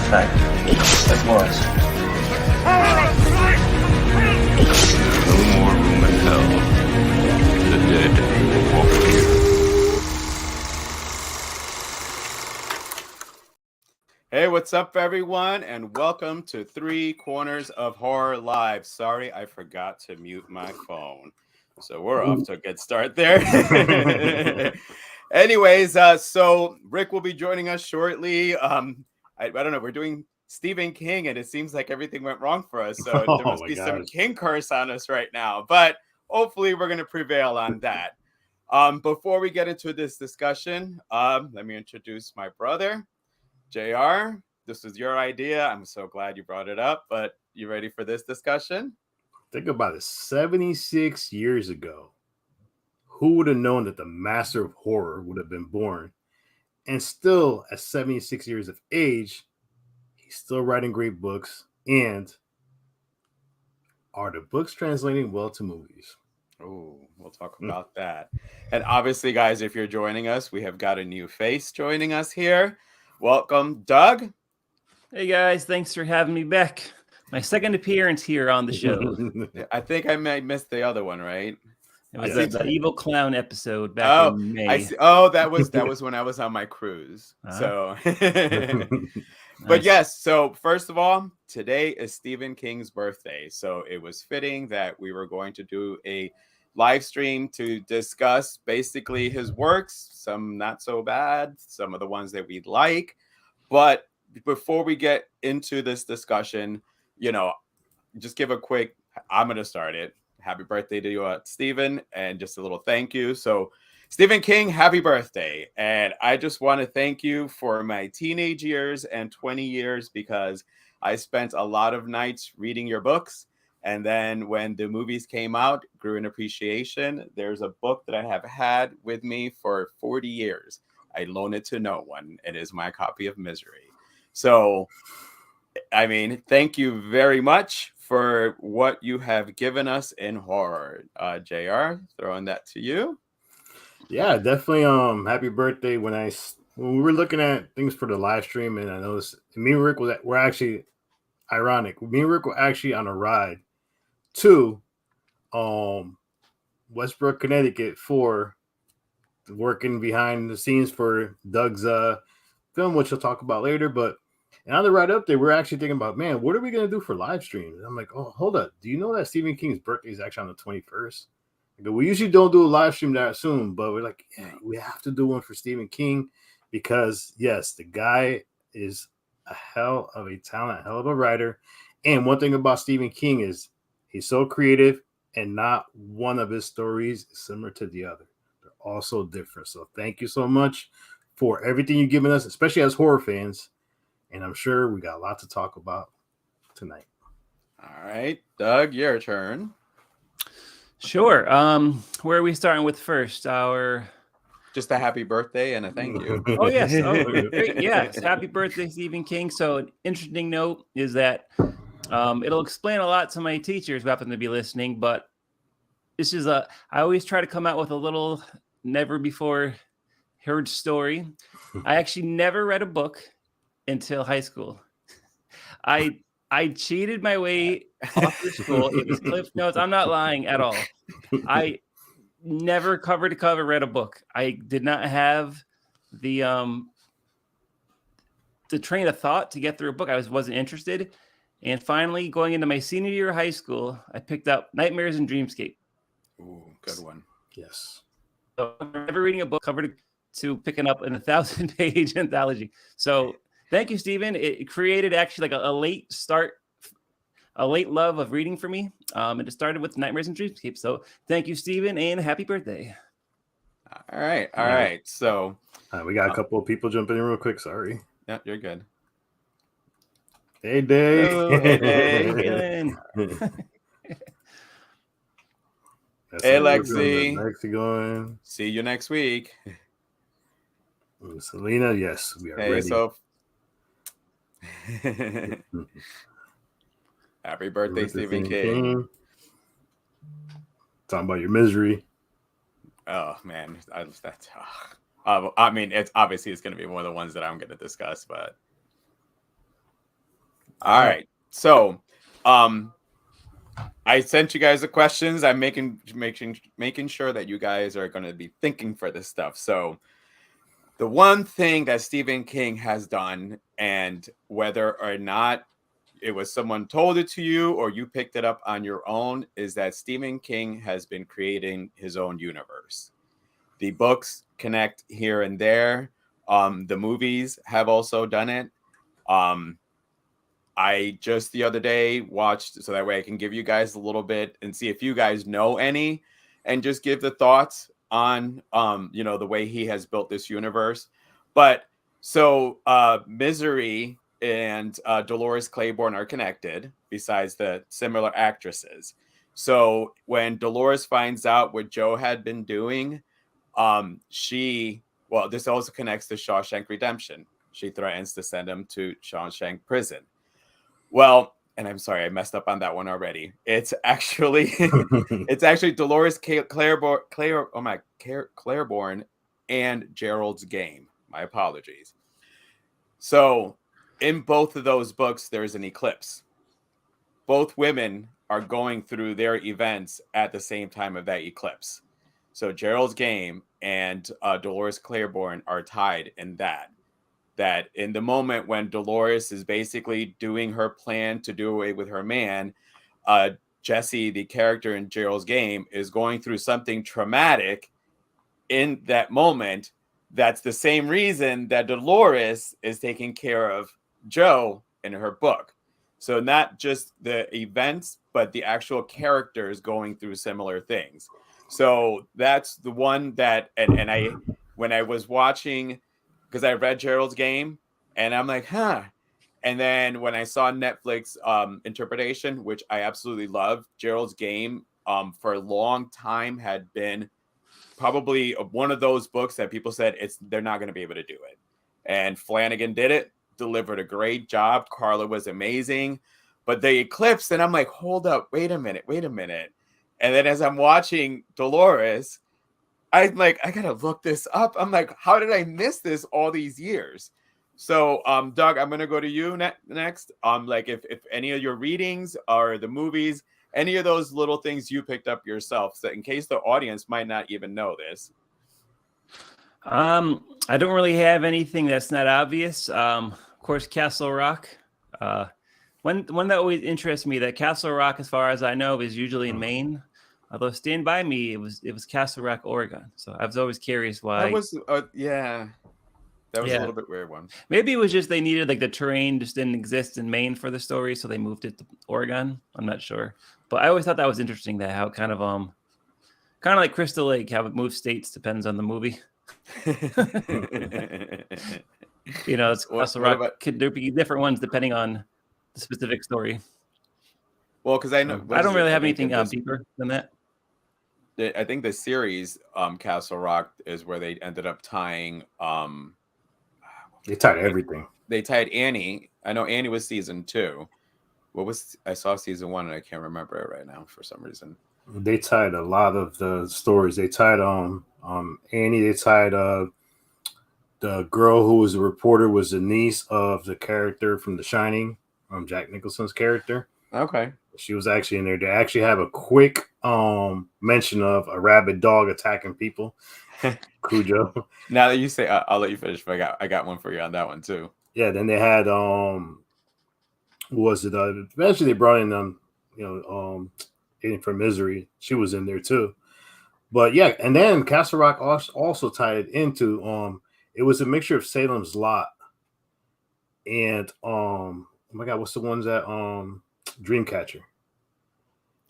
Back. Like Morris. No more room in hell. The dead will walk here. Hey, what's up, everyone? And welcome to Three Corners of Horror Live. Sorry, I forgot to mute my phone. So we're off to a good start there. Anyways, so Rick will be joining us shortly. I don't know. We're doing Stephen King, and it seems like everything went wrong for us. So there must be some King curse on us right now. But hopefully we're going to prevail on that. Before we get into this discussion, let me introduce my brother, JR. This was your idea. I'm so glad you brought it up. But you ready for this discussion? Think about it. 76 years ago, who would have known that the master of horror would have been born? And still, at 76 years of age, he's still writing great books. And are the books translating well to movies? Oh, we'll talk about that. And obviously, guys, if you're joining us, we have got a new face joining us here. Welcome, Doug. Hey, guys. Thanks for having me back. My second appearance here on the show. I think I may miss the other one, right? It was the Evil Clown episode back in May. I see. Oh, that was when I was on my cruise. So, but yes. So first of all, today is Stephen King's birthday. So it was fitting that we were going to do a live stream to discuss basically his works, some not so bad, some of the ones that we like. But before we get into this discussion, just give a quick, I'm going to start it. Happy birthday to you, Stephen, and just a little thank you. So, Stephen King, happy birthday. And I just want to thank you for my teenage years and 20 years because I spent a lot of nights reading your books. And then when the movies came out, grew in appreciation. There's a book that I have had with me for 40 years. I loan it to no one. It is my copy of Misery. So, I mean, thank you very much for what you have given us in horror. JR, throwing that to you. Yeah, definitely. Happy birthday. When we were looking at things for the live stream, and I noticed me and Rick were actually ironic. Me and Rick were actually on a ride to Westbrook, Connecticut for working behind the scenes for Doug's film, which we'll talk about later. And on the ride up there, we're actually thinking about, man, what are we going to do for live streams? I'm like, oh, hold up. Do you know that Stephen King's birthday is actually on the 21st? We usually don't do a live stream that soon, but we're like, yeah, we have to do one for Stephen King because, yes, the guy is a hell of a talent, a hell of a writer. And one thing about Stephen King is he's so creative and not one of his stories is similar to the other. They're all so different. So thank you so much for everything you've given us, especially as horror fans. And I'm sure we got a lot to talk about tonight. All right, Doug, your turn. Sure. Where are we starting with first? Just a happy birthday and a thank you. Oh, yes. Oh, great. Yes. Happy birthday, Stephen King. So an interesting note is that it'll explain a lot to my teachers who happen to be listening, but this is I always try to come out with a little never before heard story. I actually never read a book until high school. I cheated my way off to school. It was Cliff Notes. I'm not lying at all. I never cover to cover read a book. I did not have the train of thought to get through a book. I wasn't interested. And finally, going into my senior year of high school, I picked up Nightmares and Dreamscape. Ooh, good one. Yes. So I'm never reading a book cover to picking up an 1,000-page anthology. So thank you, Stephen. It created actually like a late start, a late love of reading for me. And it started with Nightmares and Dreamscape. So thank you, Stephen, and happy birthday. All right. So we got a couple of people jumping in real quick. Sorry. Yeah, you're good. Hey, Dave. Hello. Hey, Dave. Hey, Lexi. Lexi going. See you next week. Selena, yes, we are ready. So happy birthday, Stephen King. Talking about your misery. Oh man, I mean, it's going to be one of the ones that I'm going to discuss, but All right. So, I sent you guys the questions. I'm making sure that you guys are going to be thinking for this stuff. So, the one thing that Stephen King has done, and whether or not it was someone told it to you or you picked it up on your own, is that Stephen King has been creating his own universe. The books connect here and there. The movies have also done it. I just the other day watched, so that way I can give you guys a little bit and see if you guys know any, and just give the thoughts on the way he has built this universe. But so Misery and Dolores Claiborne are connected, besides the similar actresses. So when Dolores finds out what Joe had been doing, this also connects to Shawshank Redemption. She threatens to send him to Shawshank Prison. Well, and I'm sorry, I messed up on that one already. It's actually Dolores Claiborne and Gerald's Game. My apologies. So in both of those books, there's an eclipse. Both women are going through their events at the same time of that eclipse. So Gerald's Game and Dolores Claiborne are tied in that in the moment when Dolores is basically doing her plan to do away with her man, Jesse, the character in Gerald's Game, is going through something traumatic in that moment. That's the same reason that Dolores is taking care of Joe in her book. So not just the events, but the actual characters going through similar things. So that's the one that, and when I was watching, because I read Gerald's Game, and I'm like, huh. And then when I saw Netflix interpretation, which I absolutely love, Gerald's Game for a long time had been probably one of those books that people said they're not going to be able to do it. And Flanagan did it, delivered a great job. Carla was amazing. But the eclipse, and I'm like, hold up, wait a minute. And then as I'm watching Dolores, I'm like, I gotta look this up. I'm like, how did I miss this all these years? So, Doug, I'm gonna go to you next. Like if any of your readings or the movies, any of those little things you picked up yourself, so in case the audience might not even know this. I don't really have anything that's not obvious. Of course, Castle Rock. One that always interests me, that Castle Rock, as far as I know, is usually in Maine. Although Stand By Me, it was Castle Rock, Oregon. So I was always curious why. That was a little bit weird one. Maybe it was just they needed, like, the terrain just didn't exist in Maine for the story, so they moved it to Oregon. I'm not sure, but I always thought that was interesting, that how kind of like Crystal Lake, how it moves states depends on the movie. It's Castle Rock. Could there be different ones depending on the specific story? Well, because I know I don't really have anything deeper than that. I think the series Castle Rock is where they ended up tying. They tied everything. They tied Annie. I know Annie was season 2. I saw season 1 and I can't remember it right now for some reason. They tied a lot of the stories. They tied Annie. They tied the girl who was a reporter was the niece of the character from The Shining, Jack Nicholson's character. Okay. She was actually in there. They actually have a quick mention of a rabid dog attacking people. Cujo. Now that you say, I'll let you finish. But I got one for you on that one too. Yeah. Then they had eventually they brought in in for Misery. She was in there too. But yeah, and then Castle Rock also tied into it was a mixture of Salem's Lot and oh my God, what's the ones that Dreamcatcher.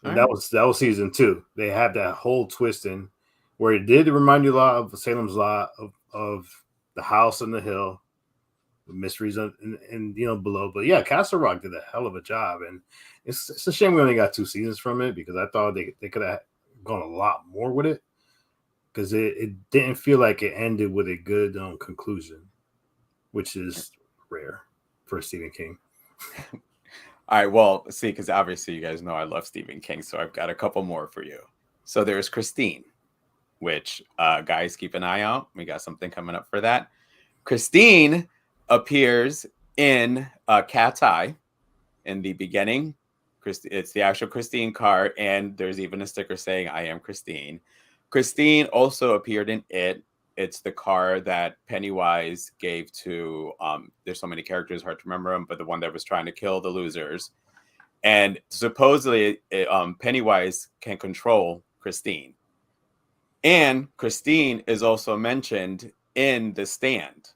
And that was season 2. They had that whole twist in where it did remind you a lot of Salem's Lot, of the house on the hill, the mysteries and below. But yeah, Castle Rock did a hell of a job, and it's a shame we only got 2 seasons from it, because I thought they could have gone a lot more with it, because it didn't feel like it ended with a good conclusion, which is rare for Stephen King. All right, well, see, because obviously you guys know I love Stephen King, so I've got a couple more for you. So there's Christine, which guys, keep an eye out. We got something coming up for that. Christine appears in Cat's Eye. in the beginning. It's the actual Christine car, and there's even a sticker saying "I am Christine." Christine also appeared in It. It's the car that Pennywise gave to. There's so many characters, hard to remember them, but the one that was trying to kill the losers. And supposedly, Pennywise can control Christine. And Christine is also mentioned in The Stand.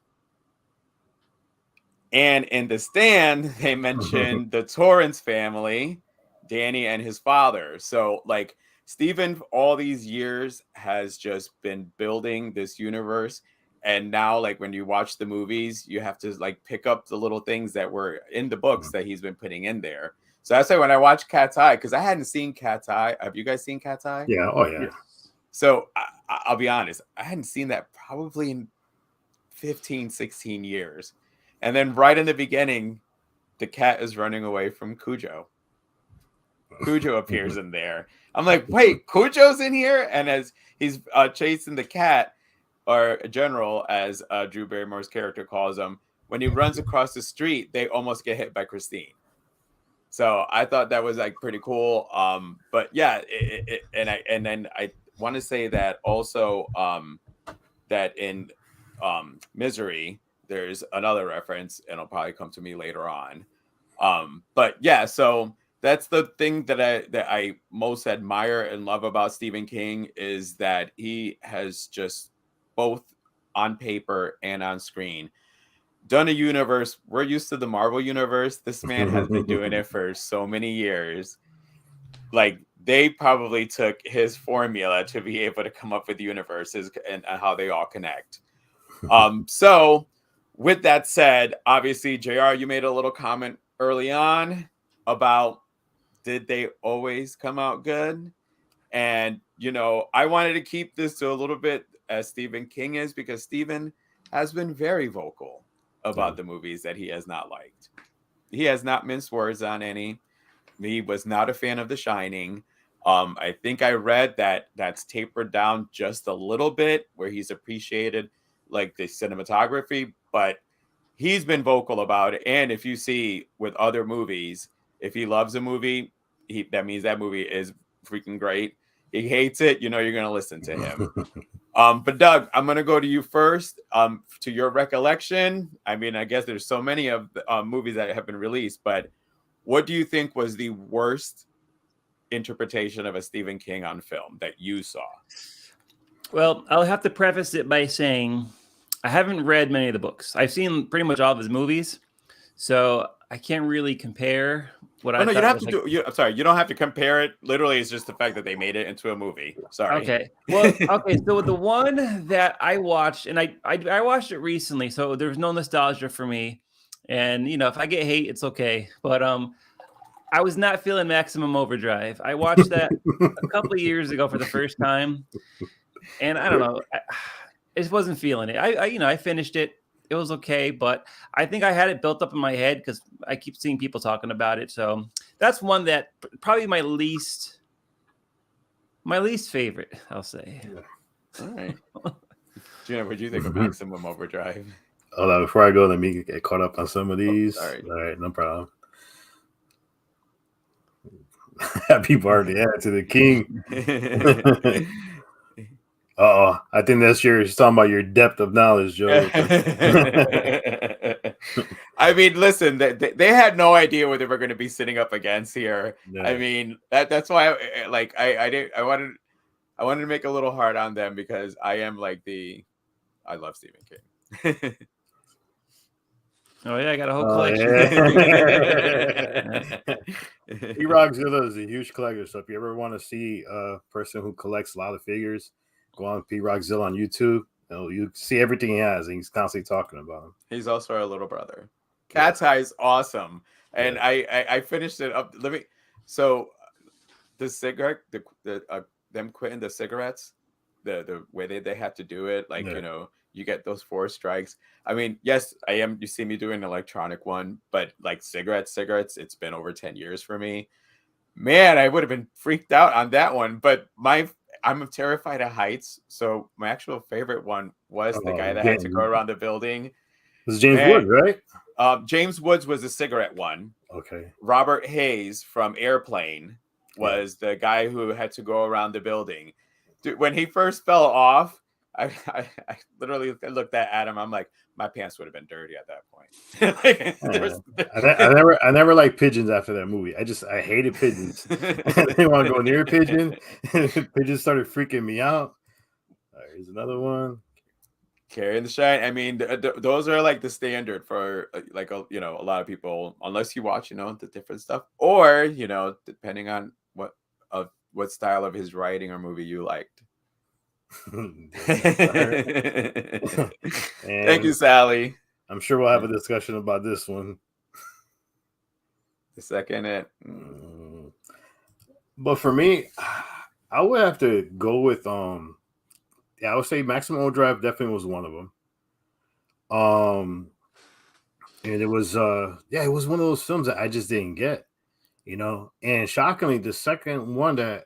And in The Stand, they mentioned the Torrance family, Danny and his father. So, like, Steven, all these years, has just been building this universe. And now, like, when you watch the movies, you have to, like, pick up the little things that were in the books that he's been putting in there. So that's why when I watched Cat's Eye, because I hadn't seen Cat's Eye. Have you guys seen Cat's Eye? Yeah. Oh, yeah. So I'll be honest, I hadn't seen that probably in 15, 16 years. And then right in the beginning, the cat is running away from Cujo. Cujo appears in there. I'm like, wait, Cujo's in here? And as he's chasing the cat, or General, as Drew Barrymore's character calls him, when he runs across the street, they almost get hit by Christine. So I thought that was like pretty cool. But yeah, and then I want to say that also that in Misery, there's another reference, and it'll probably come to me later on. But yeah, so that's the thing that I most admire and love about Stephen King, is that he has just, both on paper and on screen, done a universe. We're used to the Marvel universe. This man has been doing it for so many years. Like, they probably took his formula to be able to come up with universes and how they all connect. So with that said, obviously, JR, you made a little comment early on about, did they always come out good? And, you know, I wanted to keep this to a little bit as Stephen King is, because Stephen has been very vocal about the movies that he has not liked. He has not minced words on any. He was not a fan of The Shining. I think I read that that's tapered down just a little bit, where he's appreciated like the cinematography, but he's been vocal about it. And if you see with other movies, if he loves a movie, that means that movie is freaking great. He hates it, you know, you're going to listen to him. But Doug, I'm going to go to you first. To your recollection, I mean, I guess there's so many of the movies that have been released, but what do you think was the worst interpretation of a Stephen King on film that you saw? Well, I'll have to preface it by saying I haven't read many of the books. I've seen pretty much all of his movies, so I can't really compare what I. No, you don't have to do. I'm sorry, you don't have to compare it. Literally, it's just the fact that they made it into a movie. Sorry. Okay. Well, okay. So the one that I watched, and I watched it recently, so there's no nostalgia for me. And you know, if I get hate, it's okay. But I was not feeling Maximum Overdrive. I watched that a couple of years ago for the first time, and I don't know, I just wasn't feeling it. I finished it. It was okay, but I think I had it built up in my head because I keep seeing people talking about it. So that's one that probably my least favorite, I'll say. All right. Gina, what do you think of Maximum Overdrive? Hold on, before I go, let me get caught up on some of these. All right. All right, no problem. Happy birthday to the king. I think that's you're talking about your depth of knowledge, Joe. I mean, listen, they had no idea what they were going to be sitting up against here. Yeah. I mean, that's why I wanted to make a little hard on them, because I am like I love Stephen King. Oh yeah, I got a whole collection. Yeah. P-Rockzilla is a huge collector, so if you ever want to see a person who collects a lot of figures, go on P-Rockzilla on YouTube. You see everything he has, and he's constantly talking about him. He's also our little brother. Cat's Eye is awesome, and I finished it up. So the cigarette, them quitting the cigarettes, the way they have to do it, like you know. You get those 4 strikes. I mean, yes, I am. You see me doing an electronic one, but like cigarettes, it's been over 10 years for me. Man, I would have been freaked out on that one. But I'm terrified of heights. So my actual favorite one was the guy that had to go around the building. was James Man. Woods, right? James Woods was the cigarette one. Okay. Robert Hayes from Airplane was the guy who had to go around the building. Dude, when he first fell off, I literally looked at Adam. I'm like, my pants would have been dirty at that point. I never liked pigeons after that movie. I hated pigeons. I didn't want to go near a pigeon. Pigeons started freaking me out. Here's another one. Carrying the shine. I mean, those are like the standard for like a lot of people, unless you watch the different stuff, or depending on what style of his writing or movie you liked. Thank you, Sally. I'm sure we'll have a discussion about this one. The second but for me, I would have to go with I would say Maximum Overdrive definitely was one of them. And it was it was one of those films that I just didn't get, And shockingly, the second one that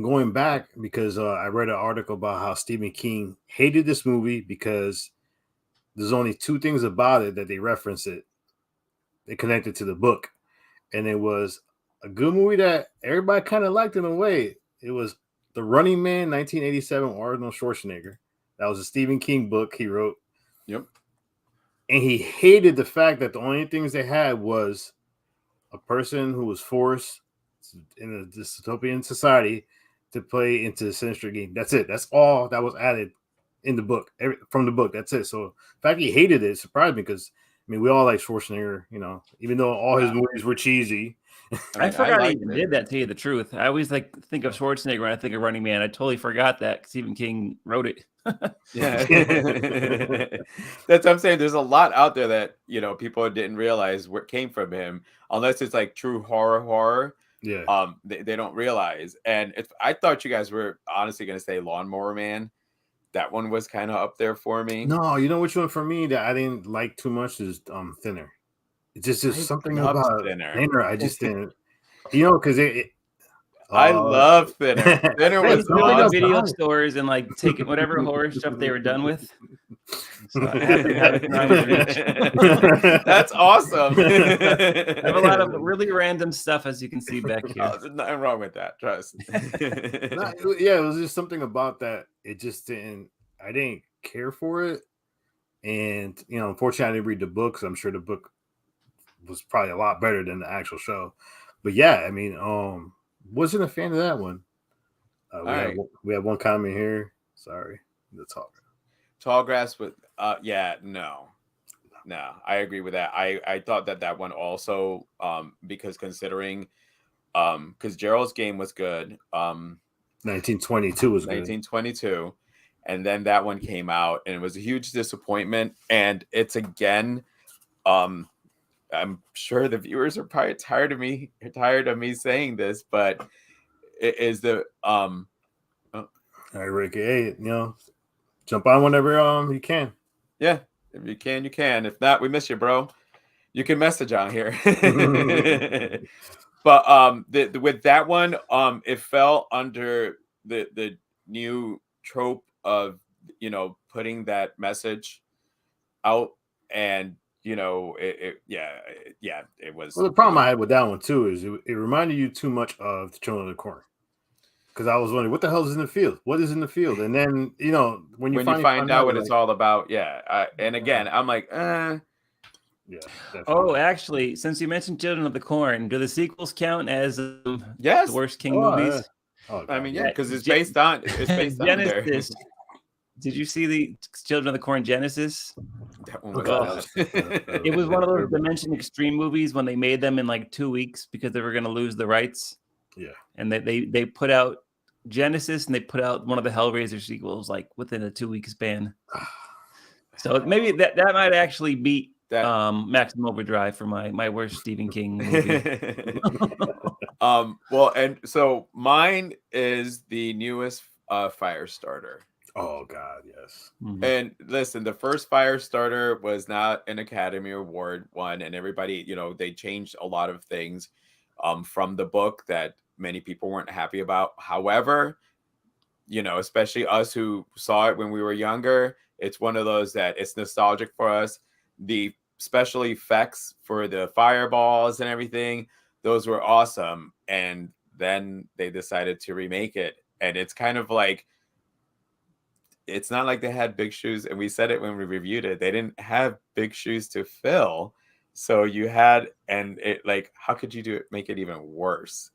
going back, because I read an article about how Stephen King hated this movie because there's only two things about it that they reference it. They connected to the book. And it was a good movie that everybody kind of liked in a way. It was The Running Man, 1987, Arnold Schwarzenegger. That was a Stephen King book he wrote. Yep. And he hated the fact that the only things they had was a person who was forced in a dystopian society to play into the sinister game. That's it. That's all that was added in the book, from the book. That's it. So the fact he hated it surprised me because, we all like Schwarzenegger, even though all his movies were cheesy. I forgot he even did that, to tell you the truth. I always think of Schwarzenegger when I think of Running Man. I totally forgot that Stephen King wrote it. Yeah. That's what I'm saying. There's a lot out there that, people didn't realize what came from him, unless it's like true horror. Yeah. They don't realize. And I thought you guys were honestly going to say Lawnmower Man. That one was kind of up there for me. No, you know which one for me that I didn't like too much is Thinner. It's just something about Thinner. I just didn't, because I love Thinner. Thinner was awesome. Video stores and like taking whatever horror stuff they were done with. So that's awesome. I have a lot of really random stuff, as you can see back here. There's nothing wrong with that. Trust. It was just something about that. It just didn't. I didn't care for it, and unfortunately, I didn't read the book. So I'm sure the book was probably a lot better than the actual show. But yeah, wasn't a fan of that one. We have one comment here. Sorry, the Tall Grass with no, I agree with that. I thought that one also because considering because Gerald's Game was good. 1922 was good. 1922, and then that one came out and it was a huge disappointment. And it's again, I'm sure the viewers are probably tired of me saying this, but it is the all right, Ricky. Hey, jump on whenever you can. Yeah, if you can, you can. If not, we miss you, bro. You can message on here. But with that one, it fell under the new trope of putting that message out, and it was. Well, the problem I had with that one too is it reminded you too much of the Children of the Corn. Because I was wondering, what the hell is in the field? What is in the field? And then, when you find out what it's all about, and again, I'm like, Yeah. Definitely. Oh, actually, since you mentioned Children of the Corn, do the sequels count as yes, the worst King movies? Oh, because it's based on Genesis. Did you see the Children of the Corn Genesis? That one was it was one of those Dimension Extreme movies when they made them in like 2 weeks because they were going to lose the rights. Yeah, and they put out Genesis and they put out one of the Hellraiser sequels like within a 2-week span. So maybe that might actually beat Maximum Overdrive for my worst Stephen King movie. Well, and so mine is the newest Firestarter. Oh God, yes. Mm-hmm. And listen, the first Firestarter was not an Academy Award one, and everybody, they changed a lot of things from the book that many people weren't happy about. However, especially us who saw it when we were younger, It's one of those that it's nostalgic for us. The special effects for the fireballs and everything, those were awesome. And then they decided to remake it. And it's kind of like, it's not like they had big shoes. And we said it when we reviewed it. They didn't have big shoes to fill. So you had, and it like, how could you do it, make it even worse?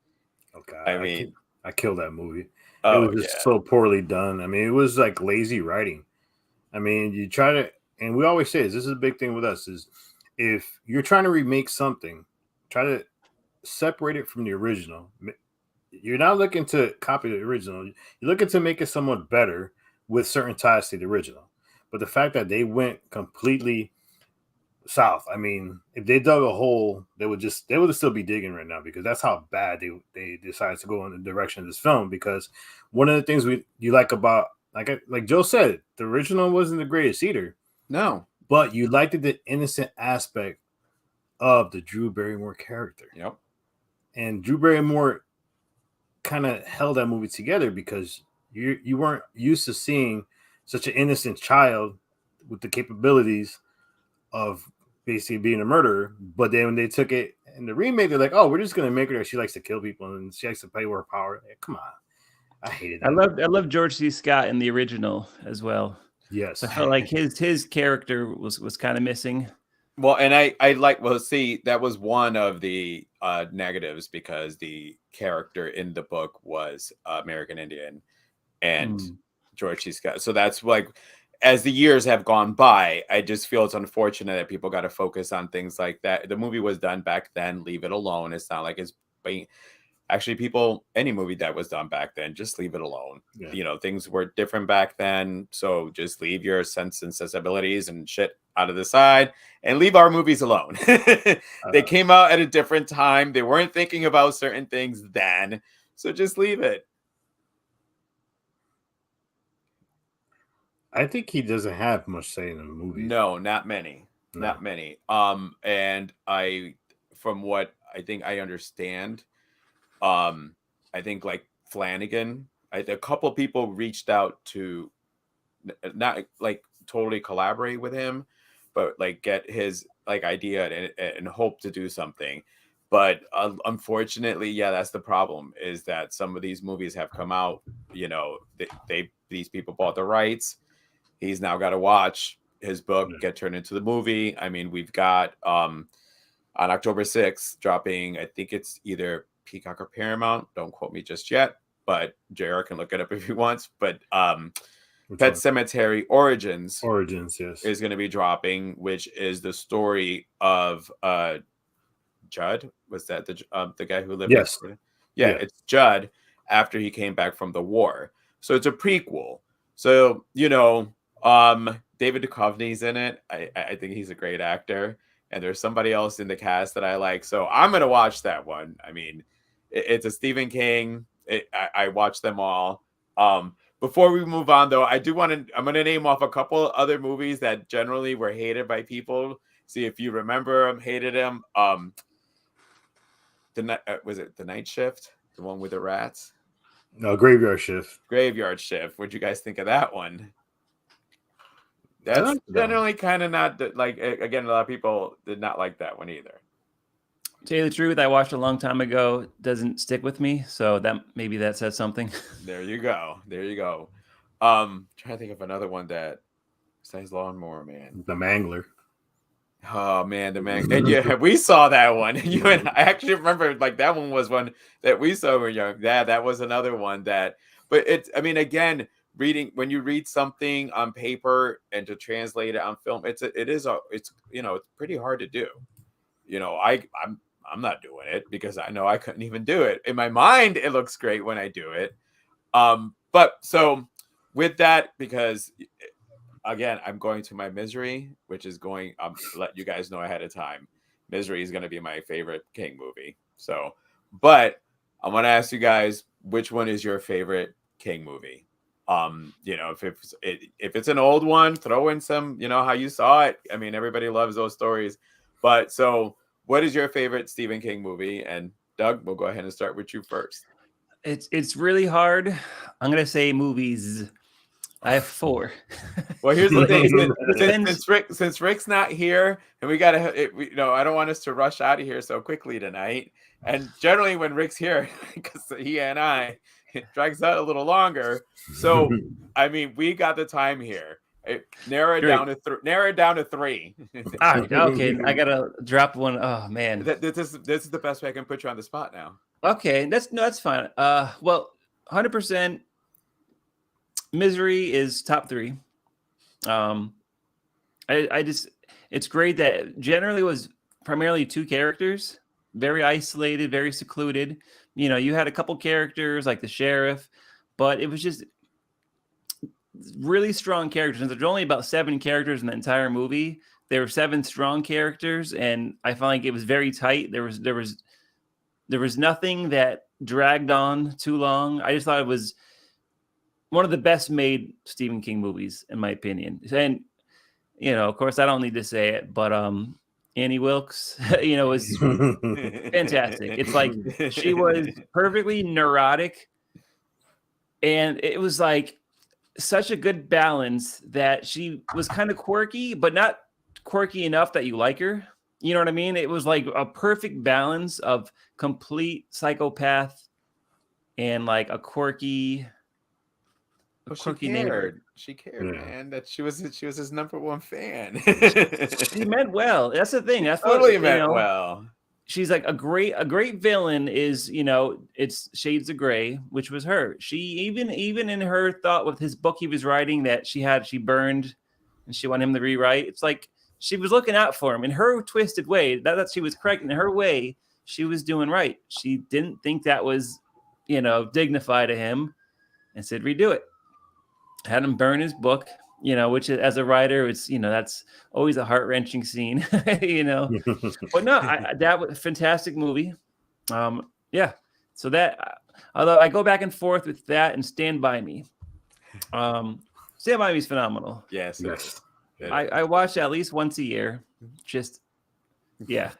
Okay. I mean, I killed that movie. oh, It was just so poorly done. I mean, it was like lazy writing. I mean, you try to, and we always say this is a big thing with us, is if you're trying to remake something, try to separate it from the original. You're not looking to copy the original. You're looking to make it somewhat better with certain ties to the original. But the fact that they went completely south, I mean, if they dug a hole, they would still be digging right now, because that's how bad they decided to go in the direction of this film. Because one of the things you like about, like Joe said, the original wasn't the greatest either. no. But you liked the innocent aspect of the Drew Barrymore character. Yep. And Drew Barrymore kind of held that movie together, because you weren't used to seeing such an innocent child with the capabilities of basically being a murderer. But then when they took it in the remake, they're like, oh, we're just going to make her that she likes to kill people and she likes to play with her power. Like, come on. I hated that. I love George C. Scott in the original as well. Yes. So I felt like his character was kind of missing. Well, and I like, well, see, that was one of the negatives, because the character in the book was American Indian and George C. Scott. So that's like, as the years have gone by, I just feel it's unfortunate that people got to focus on things like that. The movie was done back then. Leave it alone. It's not like it's being, actually, people, any movie that was done back then, just leave it alone. Yeah. You know, things were different back then. So just leave your sense and sensibilities and shit out of the side and leave our movies alone. They came out at a different time. They weren't thinking about certain things then. So just leave it. I think he doesn't have much say in the movie. No, not many. No. Not many. And from what I think I understand, I think like Flanagan, a couple of people reached out to not like totally collaborate with him, but like get his like idea and hope to do something. But unfortunately, yeah, that's the problem, is that some of these movies have come out, you know, these people bought the rights. He's now got to watch his book get turned into the movie. I mean, we've got on October 6th dropping, I think it's either Peacock or Paramount. Don't quote me just yet, but JR can look it up if he wants. But Pet Sematary Origins, yes, is going to be dropping, which is the story of Judd. Was that the guy who lived? Yes. Yeah, it's Judd after he came back from the war. So it's a prequel. So, you know, David Duchovny's in it. I think he's a great actor. And there's somebody else in the cast that I like. So I'm going to watch that one. I mean, it's a Stephen King. I watch them all. Before we move on, though, I'm going to name off a couple other movies that generally were hated by people. See if you remember them, hated them. Was it The Night Shift? The one with the rats? No, Graveyard Shift. Graveyard Shift. What'd you guys think of that one? That's generally kind of not like, again, a lot of people did not like that one either. To tell you the truth, I watched a long time ago. Doesn't stick with me, so maybe that says something. There you go. Trying to think of another one that besides Lawnmower Man. The Mangler. Oh man, the Mangler. And yeah, we saw that one. You and I actually remember, like, that one was one that we saw when we were young. Yeah, that was another one that. But it's, I mean, again, when you read something on paper and to translate it on film, it's you know, it's pretty hard to do. You know, I'm not doing it because I know I couldn't even do it. In my mind, it looks great when I do it. But so with that, because again, I'm going to my Misery, which is going, to let you guys know ahead of time. Misery is going to be my favorite King movie. So, but I want to ask you guys, which one is your favorite King movie? You know, if it's an old one, throw in some, you know, how you saw it. I mean, everybody loves those stories. But so what is your favorite Stephen King movie? And Doug, we'll go ahead and start with you first. It's really hard. I'm going to say movies. I have 4. Well, here's the thing. Depends. Since Rick's not here, and we gotta, I don't want us to rush out of here so quickly tonight. And generally, when Rick's here, because he and I, it drags out a little longer. So, I mean, we got the time here. Narrow it down to 3. Okay, I gotta drop one. Oh man, This is the best way I can put you on the spot now. Okay, that's fine. Well, 100%. Misery is top 3. I just, it's great that generally was primarily 2 characters, very isolated, very secluded. You had a couple characters like the sheriff, but it was just really strong characters. And there's only about 7 characters in the entire movie. There were 7 strong characters, and I felt like it was very tight. There was nothing that dragged on too long. I just thought it was one of the best made Stephen King movies, in my opinion. And, of course, I don't need to say it, but Annie Wilkes, was fantastic. It's like she was perfectly neurotic. And it was like such a good balance that she was kind of quirky, but not quirky enough that you like her. You know what I mean? It was like a perfect balance of complete psychopath and like a quirky neighbor. She cared, man. That she was his number 1 fan. She meant well. That's the thing. That's totally meant well. She's like a great villain is, it's Shades of Grey, which was her. She even in her thought with his book he was writing that she burned and she wanted him to rewrite. It's like she was looking out for him in her twisted way. That she was correct in her way. She was doing right. She didn't think that was, dignified to him, and said redo it. Had him burn his book, which as a writer, it's, that's always a heart-wrenching scene, But no, that was a fantastic movie. Yeah. So that, although I go back and forth with that and Stand By Me. Stand By Me is phenomenal. Yes. I watch at least once a year. Just, yeah.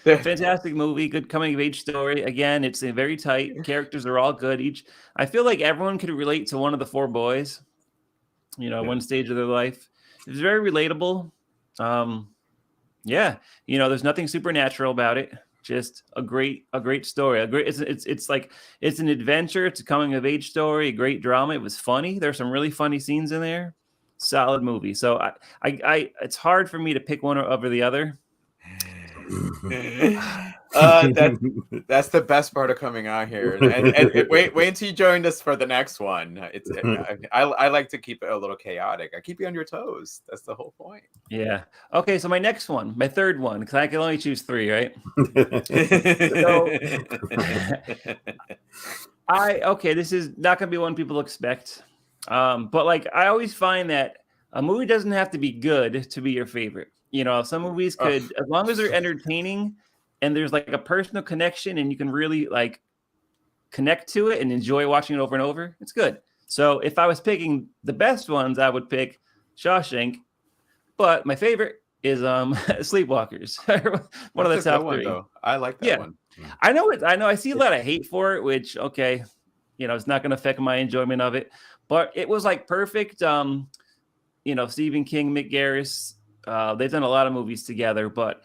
Fantastic movie, good coming of age story. Again, it's a very tight. Characters are all good. I feel like everyone could relate to one of the 4 boys. One stage of their life. It was very relatable. Yeah, there's nothing supernatural about it. Just a great story. It's like it's an adventure. It's a coming of age story. A great drama. It was funny. There's some really funny scenes in there. Solid movie. So I it's hard for me to pick one over the other. That's the best part of coming out here, and wait until you join us for the next one. I like to keep it a little chaotic. I keep you on your toes. That's the whole point. Yeah. Okay. So my third one, because I can only choose 3, right? This is not going to be one people expect, but like I always find that a movie doesn't have to be good to be your favorite. Some movies could, as long as they're entertaining and there's like a personal connection and you can really like connect to it and enjoy watching it over and over, it's good. So if I was picking the best ones, I would pick Shawshank, but my favorite is Sleepwalkers. One of the top 3. Though. I like that one. I know I see a lot of hate for it, which okay, it's not going to affect my enjoyment of it, but it was like perfect. Stephen King, Mick Garris. They've done a lot of movies together, but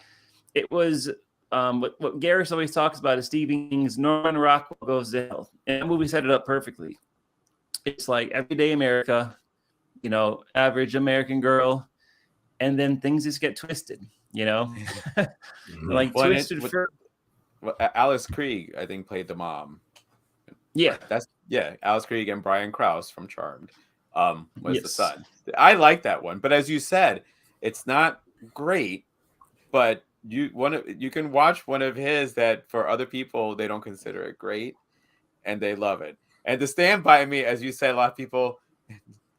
it was what Garris always talks about is Stephen King's Norman Rockwell Goes to Hell. And that movie set it up perfectly. It's like everyday America, average American girl, and then things just get twisted, like twisted. Alice Krige, I think, played the mom. Yeah, Alice Krige and Brian Krause from Charmed was the son. I like that one, but as you said, it's not great, but you can watch one of his that for other people they don't consider it great, and they love it. And to Stand By Me, as you said, a lot of people,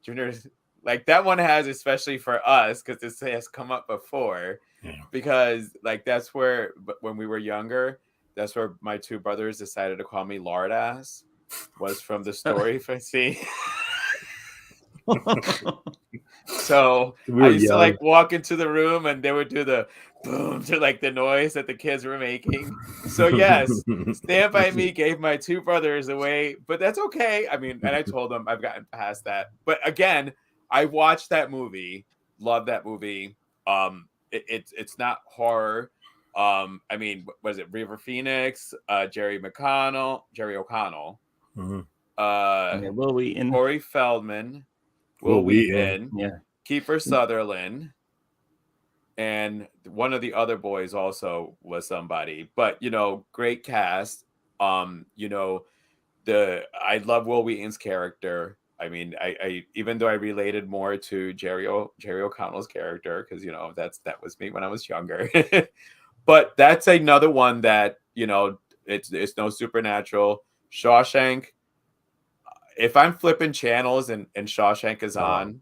juniors, like that one has, especially for us, because this has come up before, because like that's where when we were younger, that's where my 2 brothers decided to call me Lard Ass, was from the story. See. So We I were used to yelling. like walk into the room and they would do the boom to like the noise that the kids were making. So yes, Stand By Me gave my two brothers away, but that's okay. I mean, and I told them I've gotten past that. But again, I watched that movie, love that movie. It's not horror. I mean, was it River Phoenix, Jerry O'Connell, Mhm. Yeah, Will Wheaton. Corey Feldman, Will Will Wheaton. Wheaton, Yeah. Kiefer Sutherland, and one of the other boys also was somebody. But great cast. I love Will Wheaton's character. I mean, I even though I related more to Jerry O'Connell's character because that was me when I was younger. But that's another one that it's no supernatural. Shawshank. If I'm flipping channels and Shawshank is on,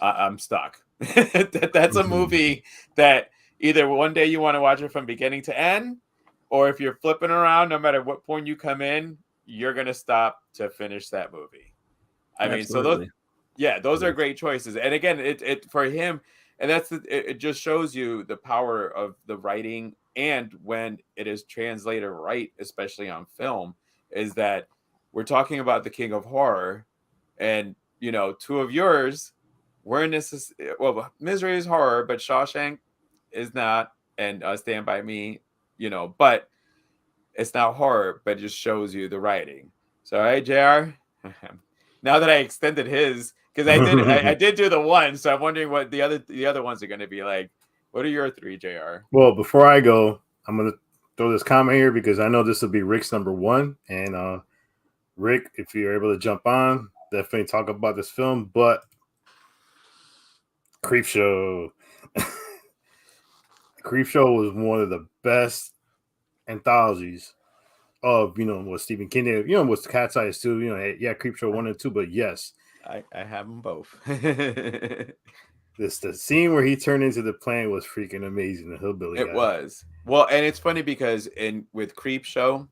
I'm stuck. That's a movie that either one day you want to watch it from beginning to end, or if you're flipping around, no matter what point you come in, you're gonna stop to finish that movie. I mean, so Absolutely. those are great choices. And again, it for him, and it just shows you the power of the writing, and when it is translated right, especially on film, is that we're talking about the king of horror, and two of yours were in this. Well, Misery is horror, but Shawshank is not, and Stand By Me, but it's not horror, but it just shows you the writing. So, hey, JR, now that I extended his, because I did do the one, so I'm wondering what the other ones are going to be like. What are your three, JR? Well, before I go, I'm gonna throw this comment here because I know this will be Rick's number one. And Rick, if you're able to jump on, definitely talk about this film. But Creepshow, Creepshow was one of the best anthologies of what Stephen King did. With Cat's Eyes too. Yeah, Creepshow 1 and 2. But yes, I have them both. the scene where he turned into the plane was freaking amazing. The hillbilly It guy. was. Well, and it's funny because with Creepshow,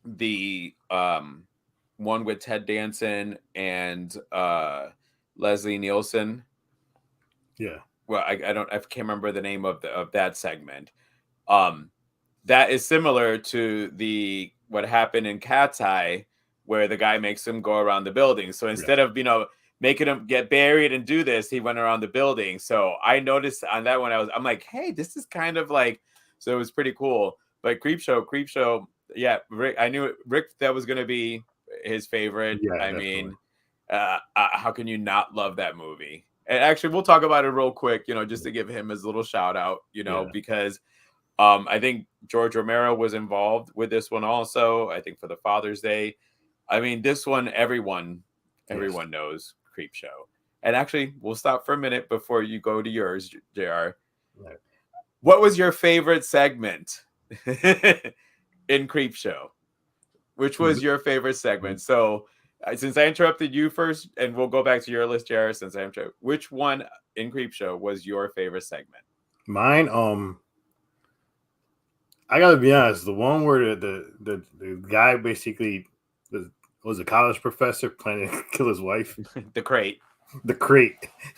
the one with Ted Danson and Leslie Nielsen. Yeah. Well, I can't remember the name of that segment. That is similar to what happened in Cat's Eye, where the guy makes him go around the building. So instead of making him get buried and do this, he went around the building. So I noticed on that one, I'm like, hey, this is kind of like, so it was pretty cool. But Creepshow, yeah, Rick, I knew Rick that was gonna be his favorite. Yeah, I definitely. mean, how can you not love that movie? And actually, we'll talk about it real quick, just to give him his little shout out, because I think George Romero was involved with this one also. I think for the Father's Day. I mean, this one, everyone knows Creepshow. And actually, we'll stop for a minute before you go to yours, JR. Right. What was your favorite segment in Creepshow? Which was your favorite segment? So, since I interrupted you first, and we'll go back to your list, JR, since I interrupted, which one in Creepshow was your favorite segment? Mine, I gotta be honest. The one where the guy basically was a college professor planning to kill his wife. The crate. The crate.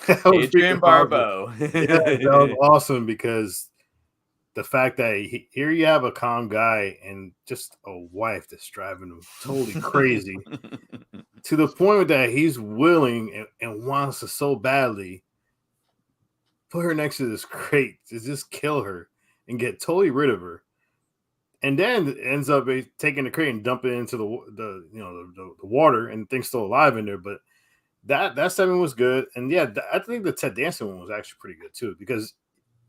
Adrian Barbeau. Yeah, that was awesome because the fact that here you have a calm guy and just a wife that's driving him totally crazy to the point that he's willing and wants to so badly put her next to this crate to just kill her and get totally rid of her. And then ends up taking the crate and dumping it into the water, and things still alive in there. But that segment was good, and yeah, I think the Ted Danson one was actually pretty good too because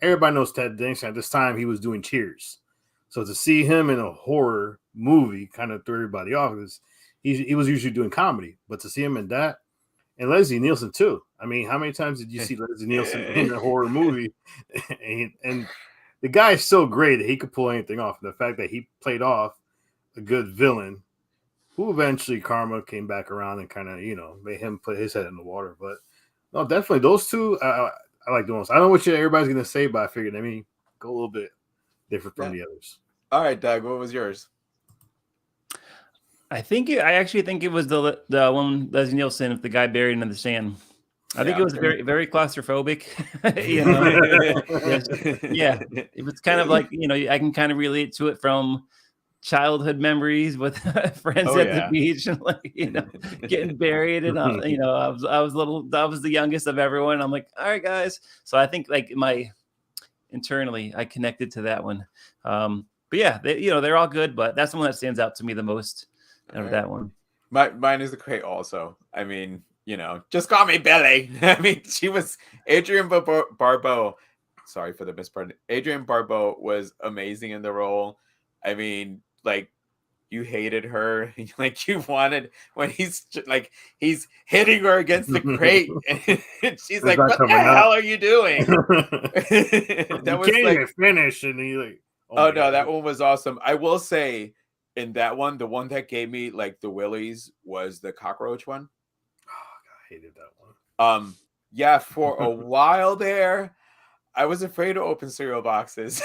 everybody knows Ted Danson. At this time, he was doing Cheers, so to see him in a horror movie kind of threw everybody off because he was usually doing comedy, but to see him in that, and Leslie Nielsen too. I mean, how many times did you see Leslie Nielsen in a horror movie? and the guy is so great that he could pull anything off. And the fact that he played off a good villain, who eventually karma came back around and kind of made him put his head in the water. But no, definitely those two I like the most. I don't know what everybody's gonna say, but I figured go a little bit different from the others. All right, Doug, what was yours? I actually think it was the one Leslie Nielsen, the guy buried in the sand. I think it was very, very claustrophobic. Yeah, it was kind of like, I can kind of relate to it from childhood memories with friends at the beach and getting buried. And I was the youngest of everyone. I'm like, all right, guys. So I think like internally I connected to that one. But yeah, they're all good, but that's the one that stands out to me the most out of that one. Mine is great also. I mean, just call me Billy. I mean, she was Adrienne Barbeau. Sorry for the mispronouncing. Adrienne Barbeau was amazing in the role. I mean, like, you hated her. Like, you wanted when he's hitting her against the crate, and she's like, "What the hell are you doing?" That was can't even finish, and he like, oh no, that one was awesome. I will say, in that one, the one that gave me like the willies was the cockroach one. Oh God, I hated that one. Yeah, for a while there, I was afraid to open cereal boxes.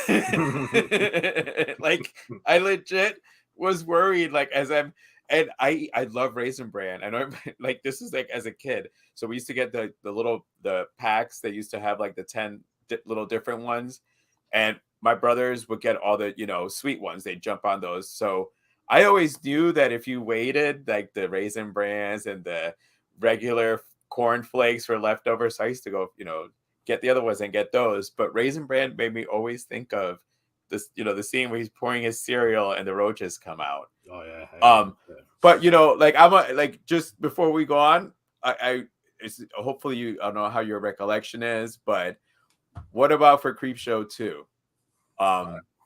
Like, I legit was worried. Like, I love Raisin Bran. I know, like, this is like as a kid. So we used to get the packs that used to have like the 10 little different ones, and my brothers would get all the sweet ones. They'd jump on those. So I always knew that if you waited, like the Raisin Brans and the regular corn flakes were leftovers. So I used to go, get the other ones and get those. But Raisin Bran made me always think of this, the scene where he's pouring his cereal and the roaches come out. Oh yeah. But like like just before we go on, hopefully I don't know how your recollection is, but what about for Creepshow 2?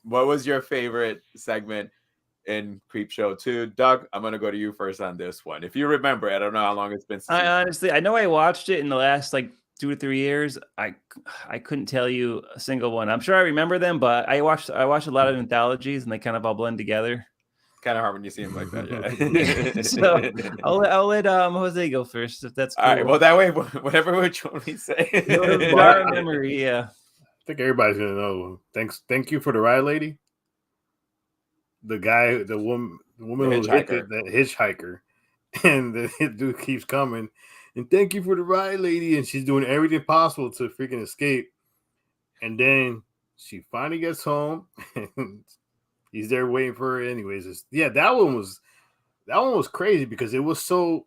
What was your favorite segment in Creepshow 2? Doug, I'm gonna go to you first on this one. If you remember, I don't know how long it's been since. I know I watched it in the last like 2 to 3 years. I couldn't tell you a single one. I'm sure I remember them, but I watched a lot of anthologies and they kind of all blend together. Kind of hard when you see him like that. Yeah. So I'll let Jose go first, if that's cool. All right. Well, that way, whatever which one we say. Memory, yeah. I think everybody's gonna know. Thank you for the ride, lady. The guy, the woman who hit the hitchhiker, and the dude keeps coming. And thank you for the ride, lady. And she's doing everything possible to freaking escape. And then she finally gets home, and he's there waiting for her. Anyways, that one was crazy because it was so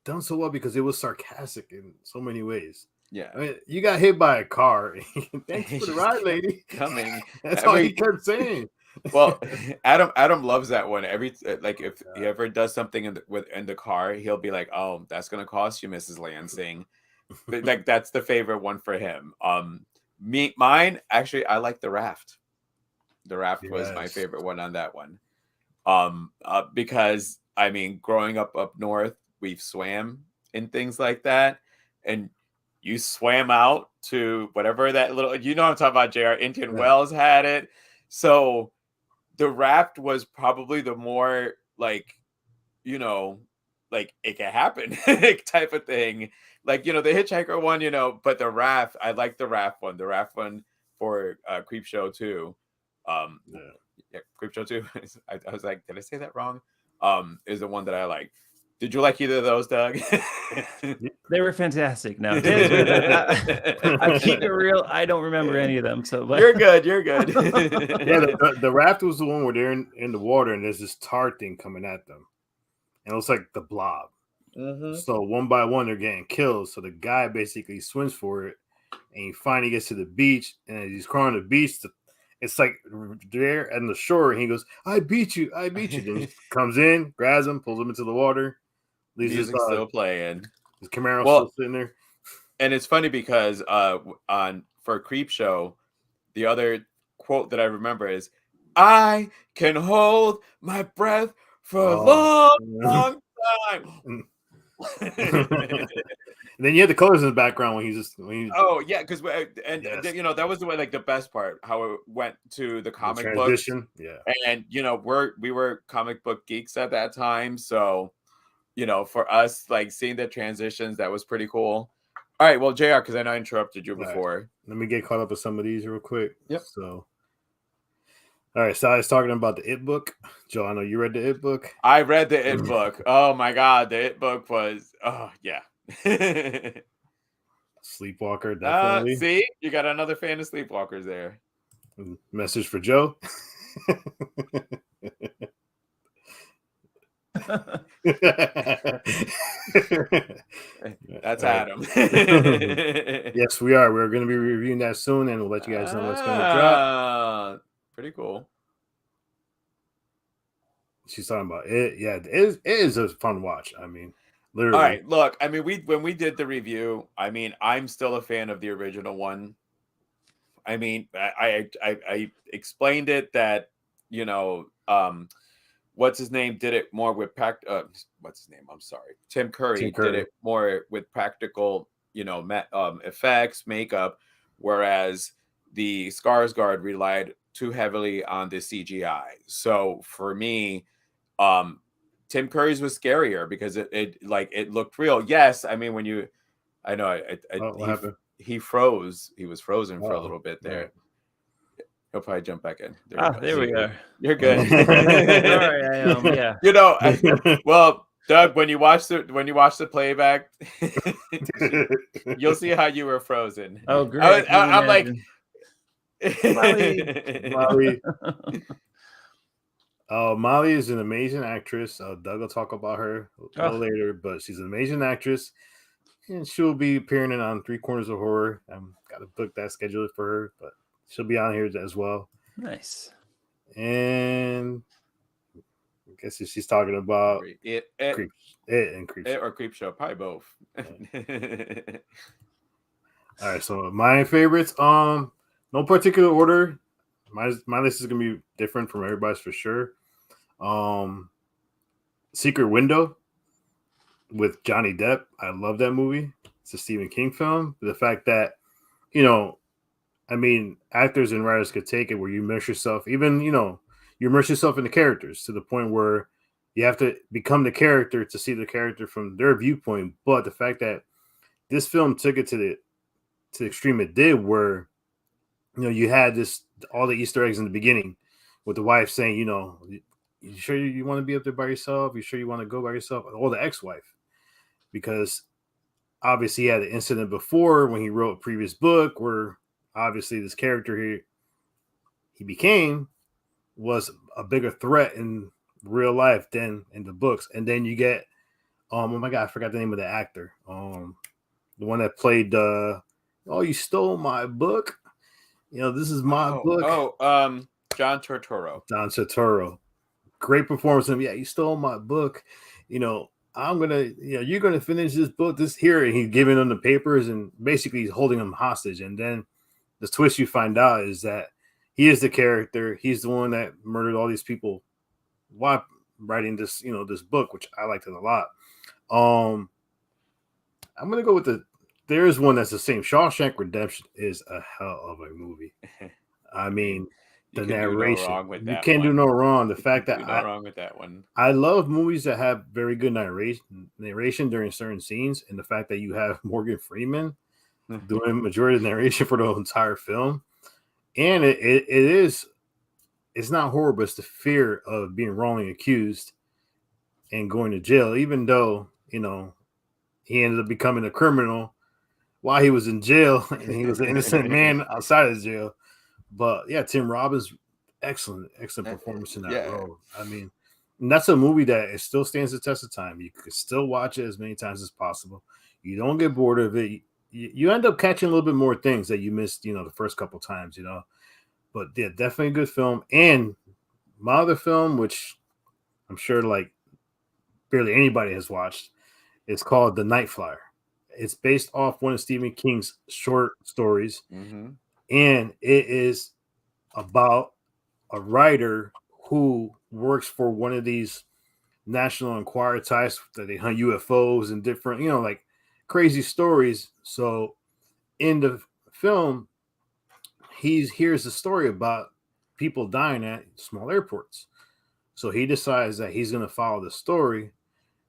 done so well because it was sarcastic in so many ways. Yeah, I mean, you got hit by a car. Thanks for the ride, lady. Coming. That's all he kept saying. Well, Adam loves that one. If he ever does something in the car, he'll be like, "Oh, that's gonna cost you, Mrs. Lansing." Like, that's the favorite one for him. Mine actually, I like the raft. The raft was my favorite one on that one. Because I mean, growing up north, we've swam in things like that, and you swam out to whatever that little, I'm talking about, JR. Indian Wells had it. So the raft was probably the more like, like it can happen type of thing. Like, the hitchhiker one, but the raft, I like the raft one. The raft one for Creepshow 2. Creepshow 2. I was like, did I say that wrong? Is the one that I like. Did you like either of those, Doug? They were fantastic. No, I keep it real. I don't remember any of them. So, but You're good. Yeah, the raft was the one where they're in the water and there's this tar thing coming at them, and it looks like the Blob. Mm-hmm. So one by one they're getting killed. So the guy basically swims for it, and he finally gets to the beach, and as he's crawling to the beach, it's like there on the shore, and he goes, "I beat you." Then he comes in, grabs him, pulls him into the water. Music's still playing. His Camaro still sitting there. And it's funny because for Creepshow, the other quote that I remember is, "I can hold my breath for a long time." And then you had the colors in the background when he's oh yeah, because that was the way, like, the best part, how it went to the comic books. Yeah, and we were comic book geeks at that time, so for us, like, seeing the transitions, that was pretty cool. All right, well, JR, because I know I interrupted you before. Let me get caught up with some of these real quick. Yep. So All right, so I was talking about the It book. Joe, I know you read the It book. I read the It book. Oh my god, the It book was yeah. Sleepwalker, definitely. See, you got another fan of Sleepwalkers there. Message for Joe. That's Adam. Yes, we are. We're going to be reviewing that soon, and we'll let you guys know what's going to drop. Pretty cool. She's talking about it. Yeah, it is a fun watch. I mean, literally. All right, look. I mean, when we did the review, I mean, I'm still a fan of the original one. I mean, I explained it that, you know, what's his name did it more with what's his name? I'm sorry. Tim Curry did it more with practical, you know, effects, makeup, whereas the Skarsgård relied too heavily on the CGI. So for me, Tim Curry's was scarier because it looked real. Yes, I mean what happened? He froze. He was frozen for a little bit there. Right. He'll probably jump back in. There we are. You're good. Sorry, I am. Yeah. You know, well, Doug, when you watch the playback, you'll see how you were frozen. Oh, great! I'm like, Molly. Molly is an amazing actress. Doug will talk about her a little later, but she's an amazing actress, and she'll be appearing on Three Corners of Horror. I'm got to book that schedule for her, but she'll be on here as well. Nice. And I guess she's talking about it and Creep Show. Or Creep Show, probably both. Yeah. All right, so my favorites, no particular order. My list is gonna be different from everybody's for sure. Secret Window with Johnny Depp. I love that movie. It's a Stephen King film. The fact that, you know, I mean, actors and writers could take it where you immerse yourself, even, you know, you immerse yourself in the characters to the point where you have to become the character to see the character from their viewpoint. But the fact that this film took it to the extreme it did, where, you know, you had all the Easter eggs in the beginning with the wife saying, you know, you sure you want to be up there by yourself? You sure you want to go by yourself? Or the ex-wife, because obviously he had an incident before when he wrote a previous book where obviously this character he became was a bigger threat in real life than in the books. And then you get, oh my God, I forgot the name of the actor. The one that played, you stole my book. You know, this is my book. John Turturro. John Turturro. Great performance. Yeah, you stole my book. You know, you're gonna finish this book this here, and he's giving them the papers and basically he's holding them hostage. And then the twist you find out is that he is the character. He's the one that murdered all these people while writing this, you know, this book, which I liked it a lot. I'm gonna go with there is one that's the same. Shawshank Redemption is a hell of a movie. I mean, the narration. You can't do no wrong. The fact that wrong with that one. I love movies that have very good narration during certain scenes, and the fact that you have Morgan Freeman doing majority of the narration for the entire film, and it's not horror, but it's the fear of being wrongly accused and going to jail, even though, you know, he ended up becoming a criminal while he was in jail, and he was an innocent man outside of jail. But yeah, Tim Robbins, excellent performance in that role. I mean, and that's a movie that it still stands the test of time. You could still watch it as many times as possible. You don't get bored of it. You end up catching a little bit more things that you missed, you know, the first couple times, you know. But yeah, definitely a good film. And my other film, which I'm sure like barely anybody has watched, is called The Night Flyer. It's based off one of Stephen King's short stories. Mm-hmm. And it is about a writer who works for one of these National Enquirer types that they hunt UFOs and different, you know, like crazy stories. So in the film, he hears a story about people dying at small airports. So he decides that he's going to follow the story.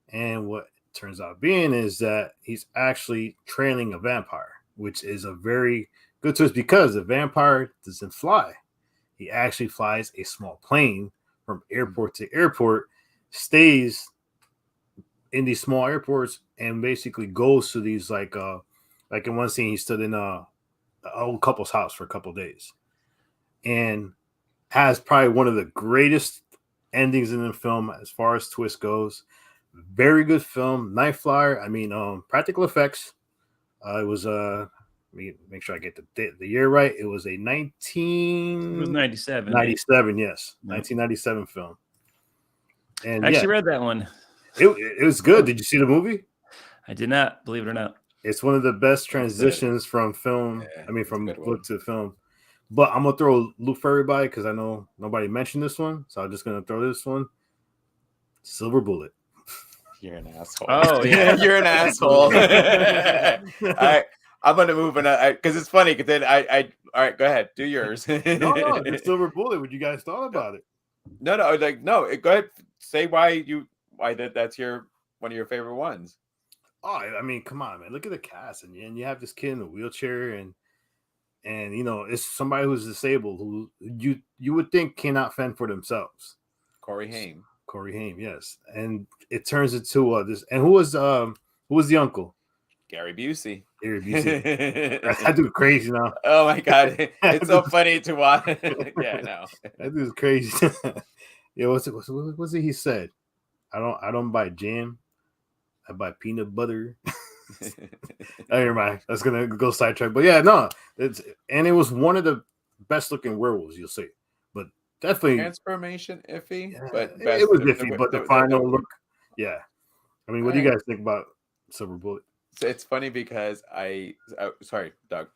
And what turns out being is that he's actually trailing a vampire, which is a very good twist because the vampire doesn't fly. He actually flies a small plane from airport to airport, stays in these small airports, and basically goes to these like in one scene he stood in a old couple's house for a couple of days, and has probably one of the greatest endings in the film as far as twist goes. Very good film. Night Flyer. I mean, practical effects. It was let me make sure I get the year right. It was a It was 1997. 97. Yes, 1997 film. And I actually read that one. It was good. Did you see the movie? I did not, believe it or not. It's one of the best transitions from film. Yeah, I mean, from good one. book to film. But I'm gonna throw a loop for everybody because I know nobody mentioned this one, so I'm just gonna throw this one. Silver Bullet. You're an asshole. Oh, yeah. You're an asshole. I'm gonna move on because it's funny. Because then I all right, go ahead, do yours. No, the Silver Bullet. What you guys thought about it? No, like no. Go ahead, say why that's one of your favorite ones. Oh, I mean, come on, man! Look at the cast, and you have this kid in a wheelchair, and you know it's somebody who's disabled who you would think cannot fend for themselves. Corey Haim, yes, and it turns into this. And who was the uncle? Gary Busey. Gary Busey. I do crazy now. Oh my god, it's so funny to watch. Yeah, no, that dude's crazy. Yeah, what's it he said? I don't buy jam. I buy peanut butter. Oh, never mind. That's gonna go sidetrack. But yeah, no, it was one of the best looking werewolves you'll see. But definitely transformation iffy. Yeah, but it was iffy. But the final look, yeah. I mean, what do you guys think about Silver Bullet? So it's funny because sorry, Doug.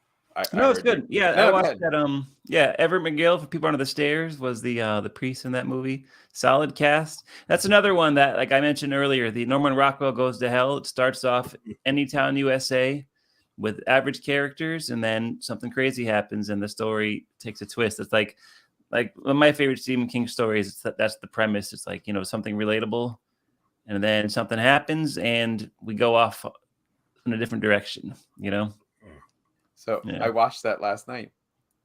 No, it's good. Yeah, I watched that. Yeah, Everett McGill for People Under the Stairs was the priest in that movie. Solid cast. That's another one that, like I mentioned earlier, the Norman Rockwell Goes to Hell. It starts off Anytown, USA, with average characters, and then something crazy happens, and the story takes a twist. It's like one of my favorite Stephen King stories. That's the premise. It's like, something relatable, and then something happens, and we go off in a different direction. So yeah. I watched that last night.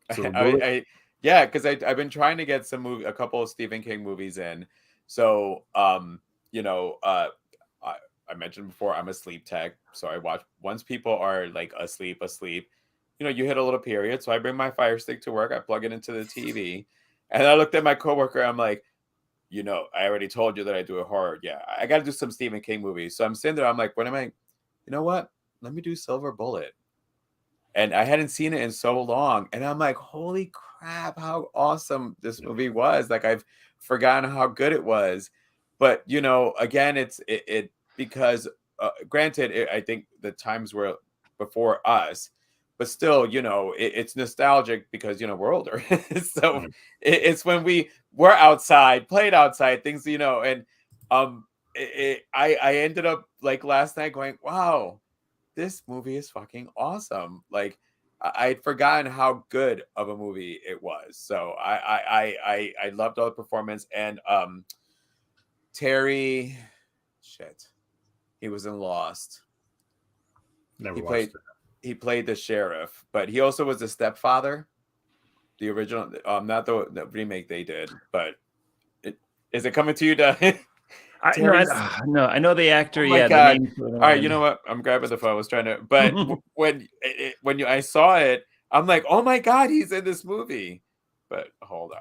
Because I've been trying to get a couple of Stephen King movies in. So I mentioned before I'm a sleep tech, so I watch once people are like asleep. You hit a little period, so I bring my Fire Stick to work. I plug it into the TV, and I looked at my coworker. I'm like, I already told you that I do a horror. Yeah, I got to do some Stephen King movies. So I'm sitting there. I'm like, what am I? You know what? Let me do Silver Bullet. And I hadn't seen it in so long. And I'm like, holy crap, how awesome this movie was. Like, I've forgotten how good it was. But, again, it's because, granted, I think the times were before us. But still, it's nostalgic because, we're older. So it's when we were outside, played outside, things, and I ended up, like, last night going, wow. This movie is fucking awesome. Like, I'd forgotten how good of a movie it was. So I loved all the performance. And Terry, he was in Lost. He played the sheriff, but he also was the stepfather. The original, not the remake they did. But is it coming to you, Doug? No, I know the actor. Oh my God. All right, you know what? I'm grabbing the phone. I was trying to, but when I saw it, I'm like, oh my God, he's in this movie. But hold on.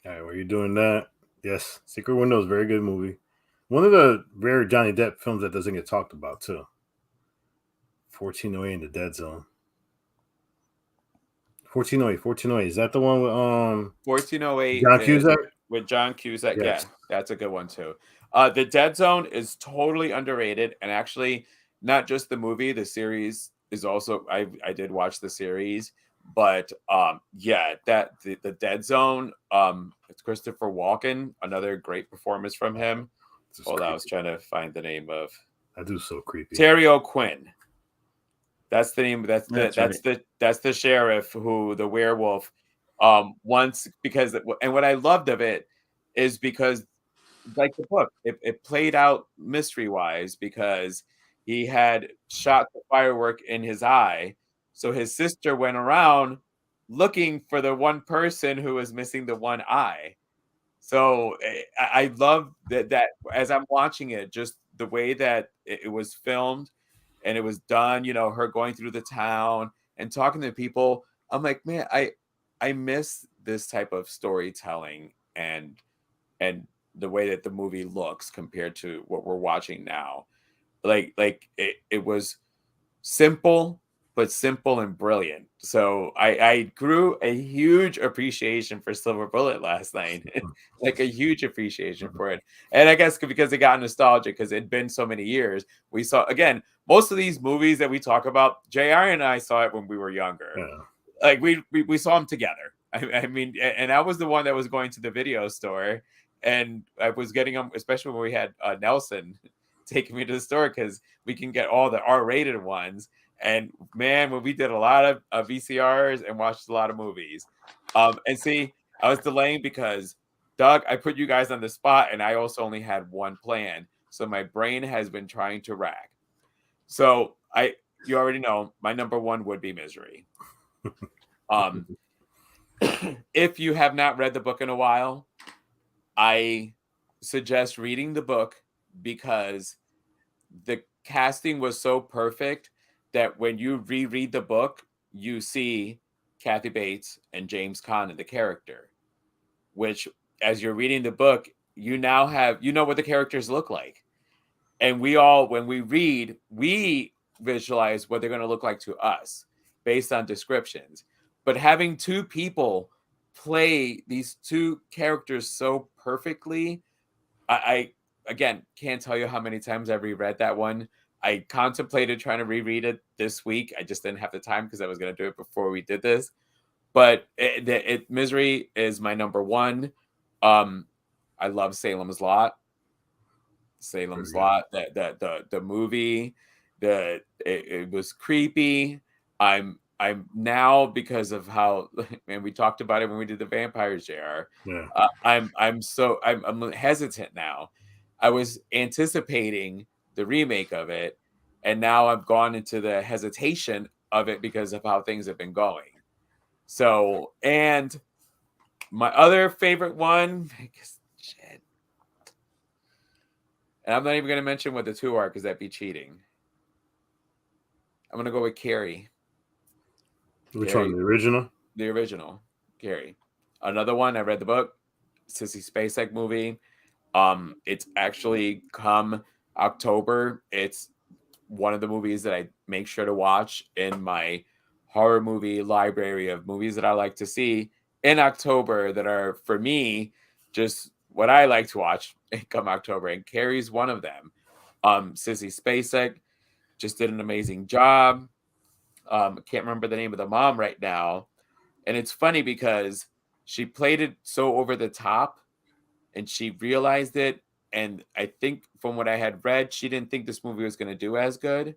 All right, while you're doing that, yes, Secret Window is a very good movie. One of the rare Johnny Depp films that doesn't get talked about too. 1408 in the Dead Zone. 1408. Is that the one with 1408? John Cusack? With John Cusack, yes. Yeah, that's a good one too. The Dead Zone is totally underrated, and actually, not just the movie. The series is also. I did watch the series, but the Dead Zone. It's Christopher Walken, another great performance from him. Hold on, I was trying to find the name of. That dude's so creepy. Terry O'Quinn. That's the name. That's the sheriff who the werewolf. Once because and what I loved of it is because. Like the book, it played out mystery wise because he had shot the firework in his eye. So his sister went around, looking for the one person who was missing the one eye. So I love that as I'm watching it, just the way that it was filmed and it was done, you know, her going through the town and talking to people. I'm like, man, I miss this type of storytelling and the way that the movie looks compared to what we're watching now. Like it was simple, but simple and brilliant. So I grew a huge appreciation for Silver Bullet last night, like a huge appreciation for it. And I guess because it got nostalgic, because it'd been so many years. We saw, again, most of these movies that we talk about, JR and I saw it when we were younger. Yeah. Like we saw them together. I mean, and I was the one that was going to the video store, and I was getting them, especially when we had Nelson taking me to the store, because we can get all the R-rated ones. And man, when we did a lot of VCRs and watched a lot of movies. And see, I was delaying because, Doug, I put you guys on the spot, and I also only had one plan. So my brain has been trying to rack. So you already know my number one would be Misery. If you have not read the book in a while, I suggest reading the book, because the casting was so perfect that when you reread the book, you see Kathy Bates and James Caan in the character, which, as you're reading the book, you now have, you know what the characters look like. And we all, when we read, we visualize what they're going to look like to us based on descriptions. But having two people play these two characters so perfectly, I again, can't tell you how many times I've reread that one. I contemplated trying to reread it this week. I just didn't have the time because I was going to do it before we did this. But Misery is my number one. I love Salem's Lot. Salem's Lot. The movie. It was creepy. I'm now, because of how, and we talked about it when we did the vampires, JR. Yeah. I'm hesitant now. I was anticipating the remake of it, and now I've gone into the hesitation of it because of how things have been going. So, and my other favorite one, shit, and I'm not even going to mention what the two are because that'd be cheating. I'm going to go with Carrie. Which Carrie, one? The original? The original, Carrie. Another one, I read the book, Sissy Spacek movie. It's actually come October. It's one of the movies that I make sure to watch in my horror movie library of movies that I like to see in October that are, for me, just what I like to watch come October. And Carrie's one of them. Sissy Spacek just did an amazing job. I can't remember the name of the mom right now. And it's funny because she played it so over the top, and she realized it. And I think from what I had read, she didn't think this movie was going to do as good.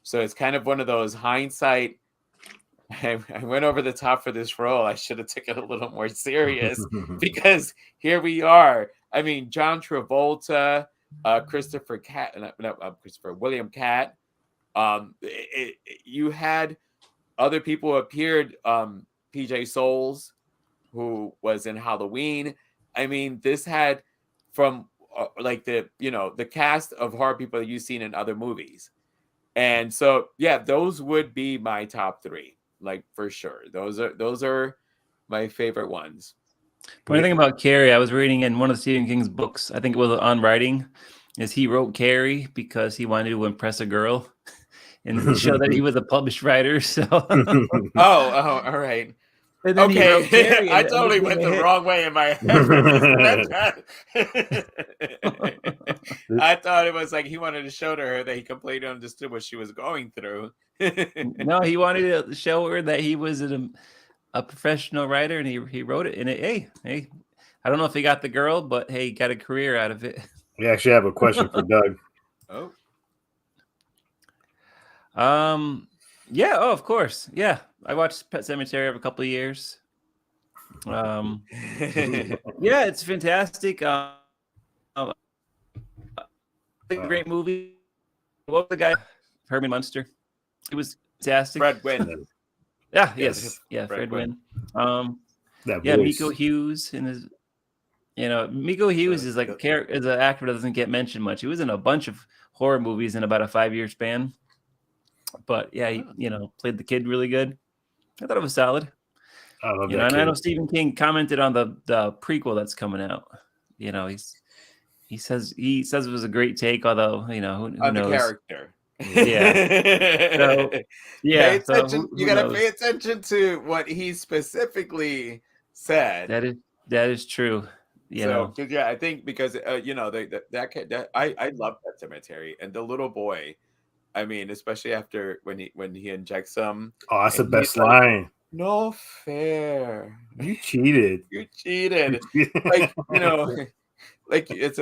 So it's kind of one of those hindsight. I went over the top for this role. I should have taken it a little more serious, because here we are. I mean, John Travolta, Christopher William Catt. You had other people who appeared. PJ Souls, who was in Halloween. I mean, this had from like the cast of horror people that you've seen in other movies. And so, yeah, those would be my top three, like, for sure. Those are my favorite ones. Funny thing about Carrie, I was reading in one of Stephen King's books, I think it was on writing, is he wrote Carrie because he wanted to impress a girl and show that he was a published writer. So oh, all right. Okay, I totally went the wrong way in my head. I thought it was like he wanted to show to her that he completely understood what she was going through. No, he wanted to show her that he was a professional writer, and he wrote it. And hey, I don't know if he got the girl, but hey, he got a career out of it. We actually have a question for Doug. Yeah. Oh, of course. Yeah. I watched Pet Sematary every couple of years. Yeah, it's fantastic. Great movie. What was the guy? Herman Munster. It was fantastic. Fred Wynn. Yeah, Yes. yes, yeah, Fred Fred Wynn. That Yeah, voice. Miko Hughes in his. Miko Hughes is like is an actor that doesn't get mentioned much. He was in a bunch of horror movies in about a 5-year span. But yeah, he, played the kid really good. I thought it was solid. I love that And kid. I know Stephen King commented on the prequel that's coming out. He says it was a great take, although who On the knows? character. Yeah. So Pay yeah. So attention. who You gotta knows? pay attention to what he specifically said. That is true. So yeah, I think because I love that cemetery and the little boy. I mean, especially after when he injects him. Oh, that's the and best he's like, line. no fair. You cheated. You cheated. Like, like it's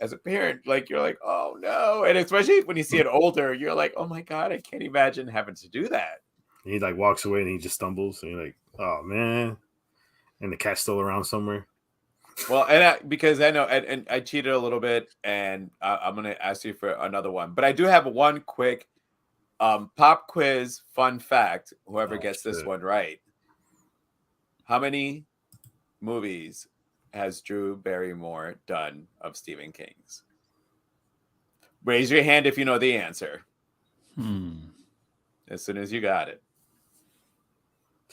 as a parent, like you're like, oh no. And especially when you see it older, you're like, oh my God, I can't imagine having to do that. And he like walks away and he just stumbles and you're like, oh man. And the cat's still around somewhere. Well, and because I know, and I cheated a little bit, and I'm gonna ask you for another one, but I do have one quick pop quiz fun fact. Whoever gets this one right, how many movies has Drew Barrymore done of Stephen King's? Raise your hand if you know the answer. As soon as you got it.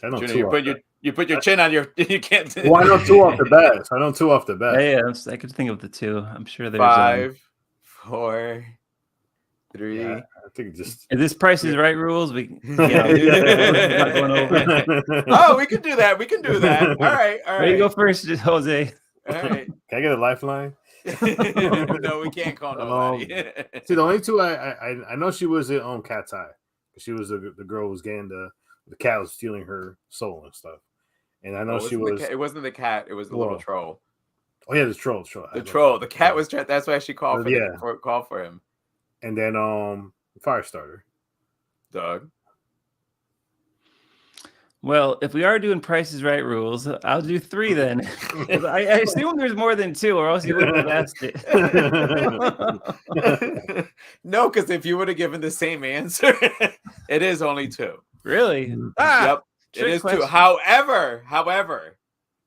I know Junior, you put your chin on your. You can't. Well, I know 2 off the bat. I know 2 off the bat. Yeah, I could think of the 2. I'm sure there's 5, 4, 3. Yeah, I think just. Is this Price is Right rules? We not going over. Oh, we can do that. We can do that. All right. You go first, Jose. All right. Can I get a lifeline? No, we can't call nobody. See, the only 2 I know she was in Cat's Eye. She was the girl who was getting the cat was stealing her soul and stuff. And I know she was. It wasn't the cat. It was the little troll. Oh yeah, the troll. The troll. The cat was. That's why she called for him. And then Firestarter. Doug. Well, if we are doing Price is Right rules, I'll do 3 then. I assume there's more than 2, or else you wouldn't have asked it. No, because if you would have given the same answer, it is only 2. Really? Yep. It is question. 2. However,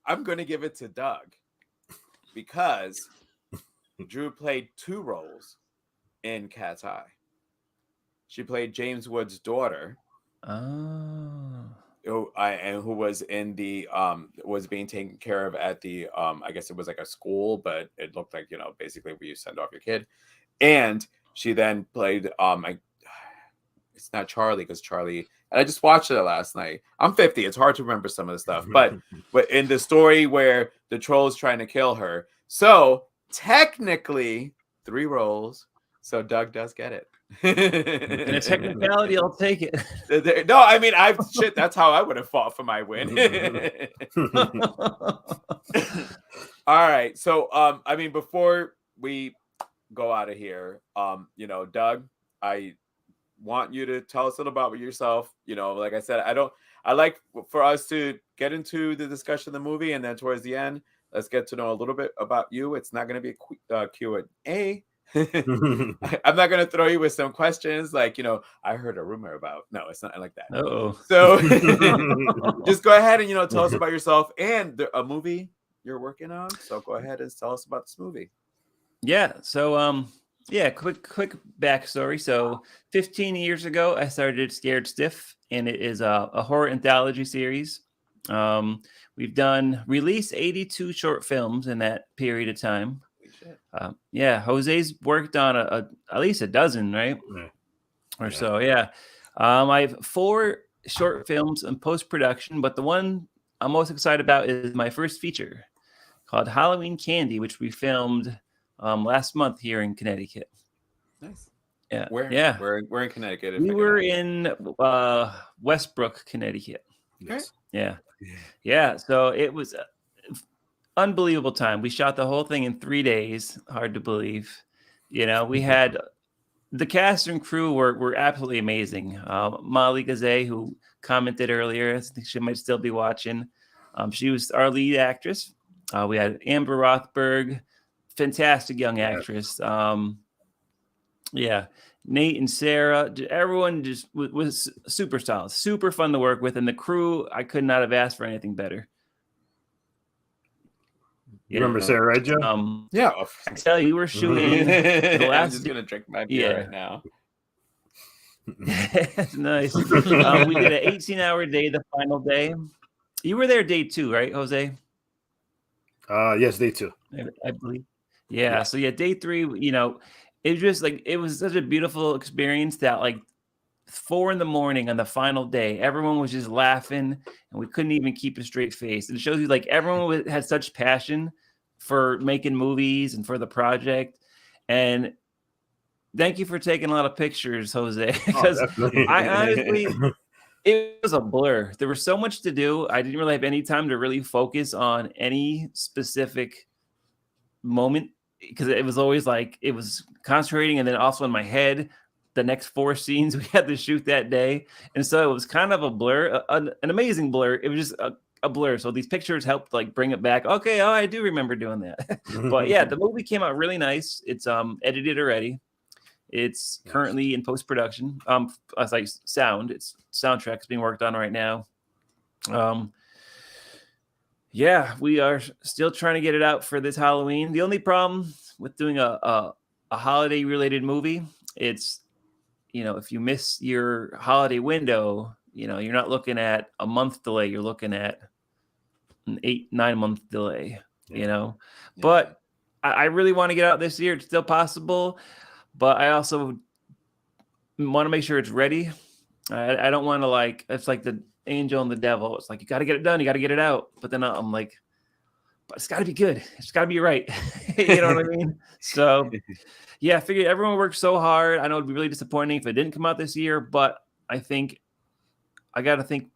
I'm going to give it to Doug because Drew played 2 roles in Cat's Eye. She played James Wood's daughter. Oh. Who was in the was being taken care of at the I guess it was like a school, but it looked like basically where you send off your kid. And she then played it's not Charlie because Charlie. And I just watched it last night. I'm 50. It's hard to remember some of the stuff. But in the story where the troll is trying to kill her. So technically 3 roles. So Doug does get it. In a technicality, I'll take it. No, I mean, that's how I would have fought for my win. All right. So, I mean, before we go out of here, Doug, I want you to tell us a little about yourself. Like I said, I like for us to get into the discussion of the movie, and then towards the end, let's get to know a little bit about you. It's not going to be a Q&A. I'm not going to throw you with some questions like, I heard a rumor about. No, it's not like that. Uh-oh. So just go ahead and, tell us about yourself and a movie you're working on. So go ahead and tell us about this movie. Yeah. So, quick backstory. So 15 years ago, I started Scared Stiff, and it is a horror anthology series. We've released 82 short films in that period of time. Jose's worked on at least a dozen, right? Or so. Yeah. I have 4 short films in post-production, but the one I'm most excited about is my first feature called Halloween Candy, which we filmed last month here in Connecticut. Nice. Yeah. Where? Yeah. We're in Connecticut. We were in Westbrook, Connecticut. Yes. Yeah. Yeah. So it was unbelievable time. We shot the whole thing in 3 days. Hard to believe. We had the cast and crew were absolutely amazing. Molly Gazay, who commented earlier, I think she might still be watching. She was our lead actress. We had Amber Rothberg, fantastic young actress. Nate and Sarah, everyone just was super solid, super fun to work with, and the crew, I could not have asked for anything better. You remember Sarah, right, Joe? Yeah. I tell you, we were shooting the last. I'm just gonna drink my beer right now. Nice. We did an 18-hour day, the final day. You were there day 2, right, Jose? Yes, day 2. I believe. Yeah. So day 3, it was just like, it was such a beautiful experience that like 4 a.m. on the final day, everyone was just laughing and we couldn't even keep a straight face. It shows you like everyone had such passion for making movies and for the project. And thank you for taking a lot of pictures, Jose, because I honestly, it was a blur. There was so much to do. I didn't really have any time to really focus on any specific moment because it was always like it was concentrating, and then also in my head, the next 4 scenes we had to shoot that day, and so it was kind of a blur, an amazing blur. It was just a blur. So these pictures helped like bring it back. Okay, I do remember doing that. But yeah, the movie came out really nice. It's edited already. It's currently in post-production. It's like soundtrack's being worked on right now. Yeah, we are still trying to get it out for this Halloween. The only problem with doing a holiday-related movie, it's, if you miss your holiday window, you're not looking at a month delay. You're looking at an 8-9 month delay, But I really want to get out this year. It's still possible. But I also want to make sure it's ready. I don't want to it's like the angel and the devil. It's like, you got to get it done. You got to get it out. But then I'm like, but it's got to be good. It's got to be right. You know what I mean? So, yeah, I figured everyone worked so hard. I know it'd be really disappointing if it didn't come out this year, but I think I got to think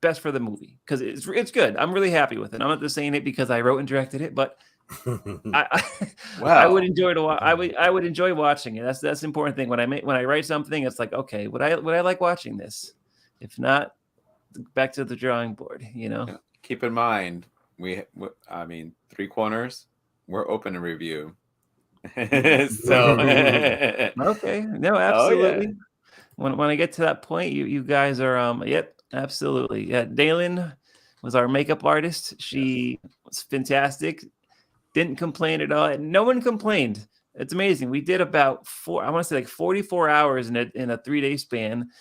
best for the movie because it's good. I'm really happy with it. I'm not just saying it because I wrote and directed it, but I would enjoy to watch. I would enjoy watching it. That's the important thing. When I write something, it's like, okay, would I like watching this? If not, back to the drawing board. Keep in mind, Three Corners, we're open to review. So okay, no, absolutely. Oh, yeah. When I get to that point, you guys are yep, absolutely. Yeah, Dalen was our makeup artist. She was fantastic. Didn't complain at all. No one complained. It's amazing. We did about 44 hours in a 3-day span.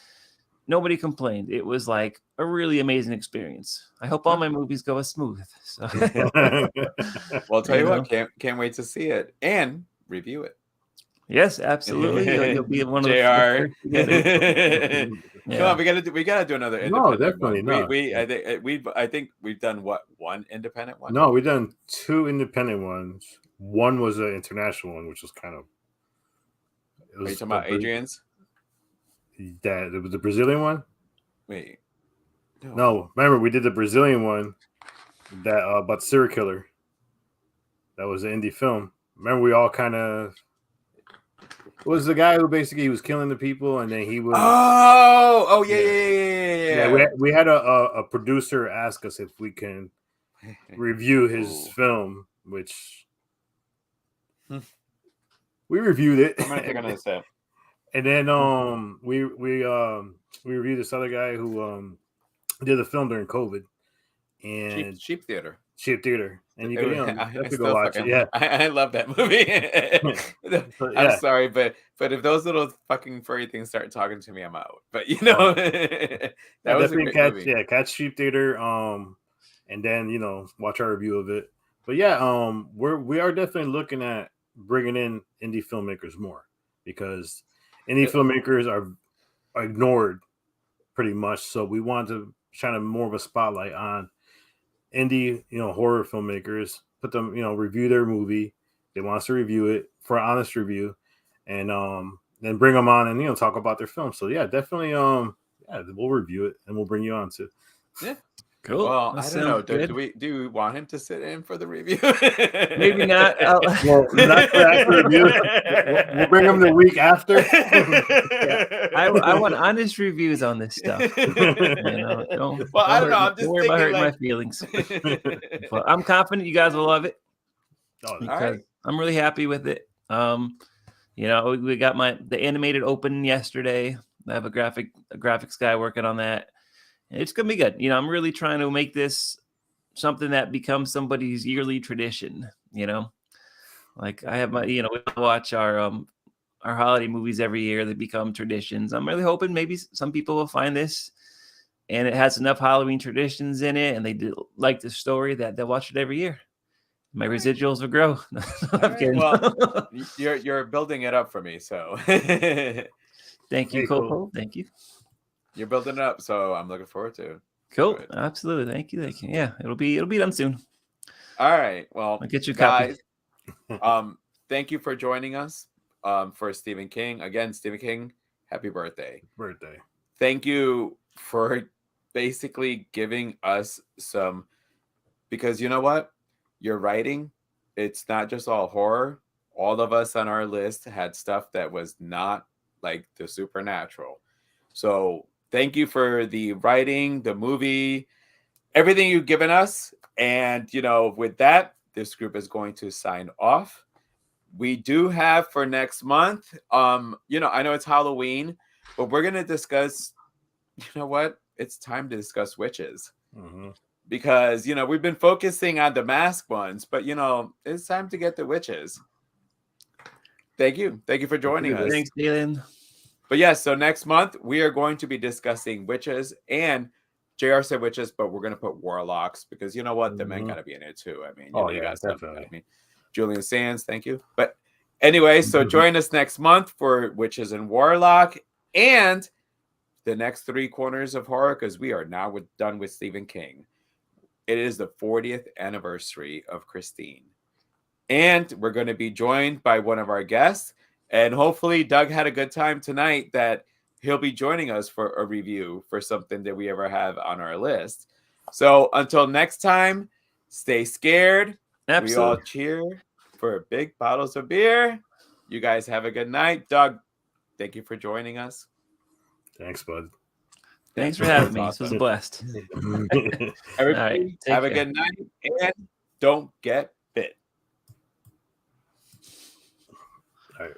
Nobody complained. It was like a really amazing experience. I hope all my movies go as smooth. So. Well, I'll tell you what, can't wait to see it and review it. Yes, absolutely. You'll be one of JR. the Come on, we gotta do another. No, definitely not. I think we've done one independent one. No, we've done 2 independent ones. One was an international one, which was kind of. Are you talking about Adrian's? That it was the Brazilian one. Wait, no. Remember, we did the Brazilian one that about serial killer. That was an indie film. Remember, we all kind of. It was the guy who basically was killing the people, and then he was. Oh, yeah. We had a producer ask us if we can review his film, which we reviewed it. I'm gonna take another step. And then we reviewed this other guy who did the film during COVID, and Cheap Theater. And you can have to go watch it. Yeah, I love that movie. I'm sorry, but if those little fucking furry things start talking to me, I'm out. But that was a great movie. Yeah, catch Cheap Theater. And then watch our review of it. But yeah, we are definitely looking at bringing in indie filmmakers more because indie filmmakers are ignored pretty much. So we want to shine more of a spotlight on indie, horror filmmakers, put them, review their movie. They want us to review it for an honest review, and then bring them on and talk about their film. So yeah, definitely, we'll review it and we'll bring you on too. Yeah. Cool. Well, I don't know. Do we want him to sit in for the review? Maybe not. Well, not for after review. We'll bring him the week after. Yeah. I want honest reviews on this stuff. I don't know. I'm just don't worry about hurting my feelings. But I'm confident you guys will love it because I'm really happy with it. You know, we got the animated open yesterday. I have a graphics guy working on that. It's gonna be good. You know, I'm really trying to make this something that becomes somebody's yearly tradition. You know, like I have we watch our holiday movies every year. They become traditions. I'm really hoping maybe some people will find this, and it has enough Halloween traditions in it, and they do like the story that they'll watch it every year. My residuals will grow. I'm kidding. Well, you're building it up for me, so Thank you, Hey, Coco. cool. Thank you. you're building it up, so I'm looking forward to. Cool. Absolutely. Thank you. Yeah, it'll be done soon. All right. Well, I'll get you a copy. guys, thank you for joining us. For Stephen King again. Stephen King, happy birthday! Birthday. Thank you for basically giving us some, because you know what, your writing, it's not just all horror. All of us on our list had stuff that was not like the supernatural. So thank you for the writing, the movie, everything you've given us. And, you know, with that, this group is going to sign off. We do have for next month, you know, I know it's Halloween, but we're going to discuss, you know what? It's time to discuss witches. Mm-hmm. Because, you know, we've been focusing on the mask ones, but, you know, it's time to get the witches. Thank you. Thank you for joining us. Thanks, Dylan. But yes, so next month we are going to be discussing witches, and JR said witches, but we're going to put warlocks because you know what? The men got to be in it too. I mean, you got definitely. I mean, Julian Sands, thank you. But anyway, so join us next month for witches and warlock and the next 3 corners of horror because we are now done with Stephen King. It is the 40th anniversary of Christine. And we're going to be joined by one of our guests. And hopefully Doug had a good time tonight that he'll be joining us for a review for something that we ever have on our list. So until next time, stay scared. Absolutely. We all cheer for big bottles of beer. You guys have a good night. Doug, thank you for joining us. Thanks, bud. Thanks for having me. This was a blast. Everybody, have a good night and don't get bit. All right.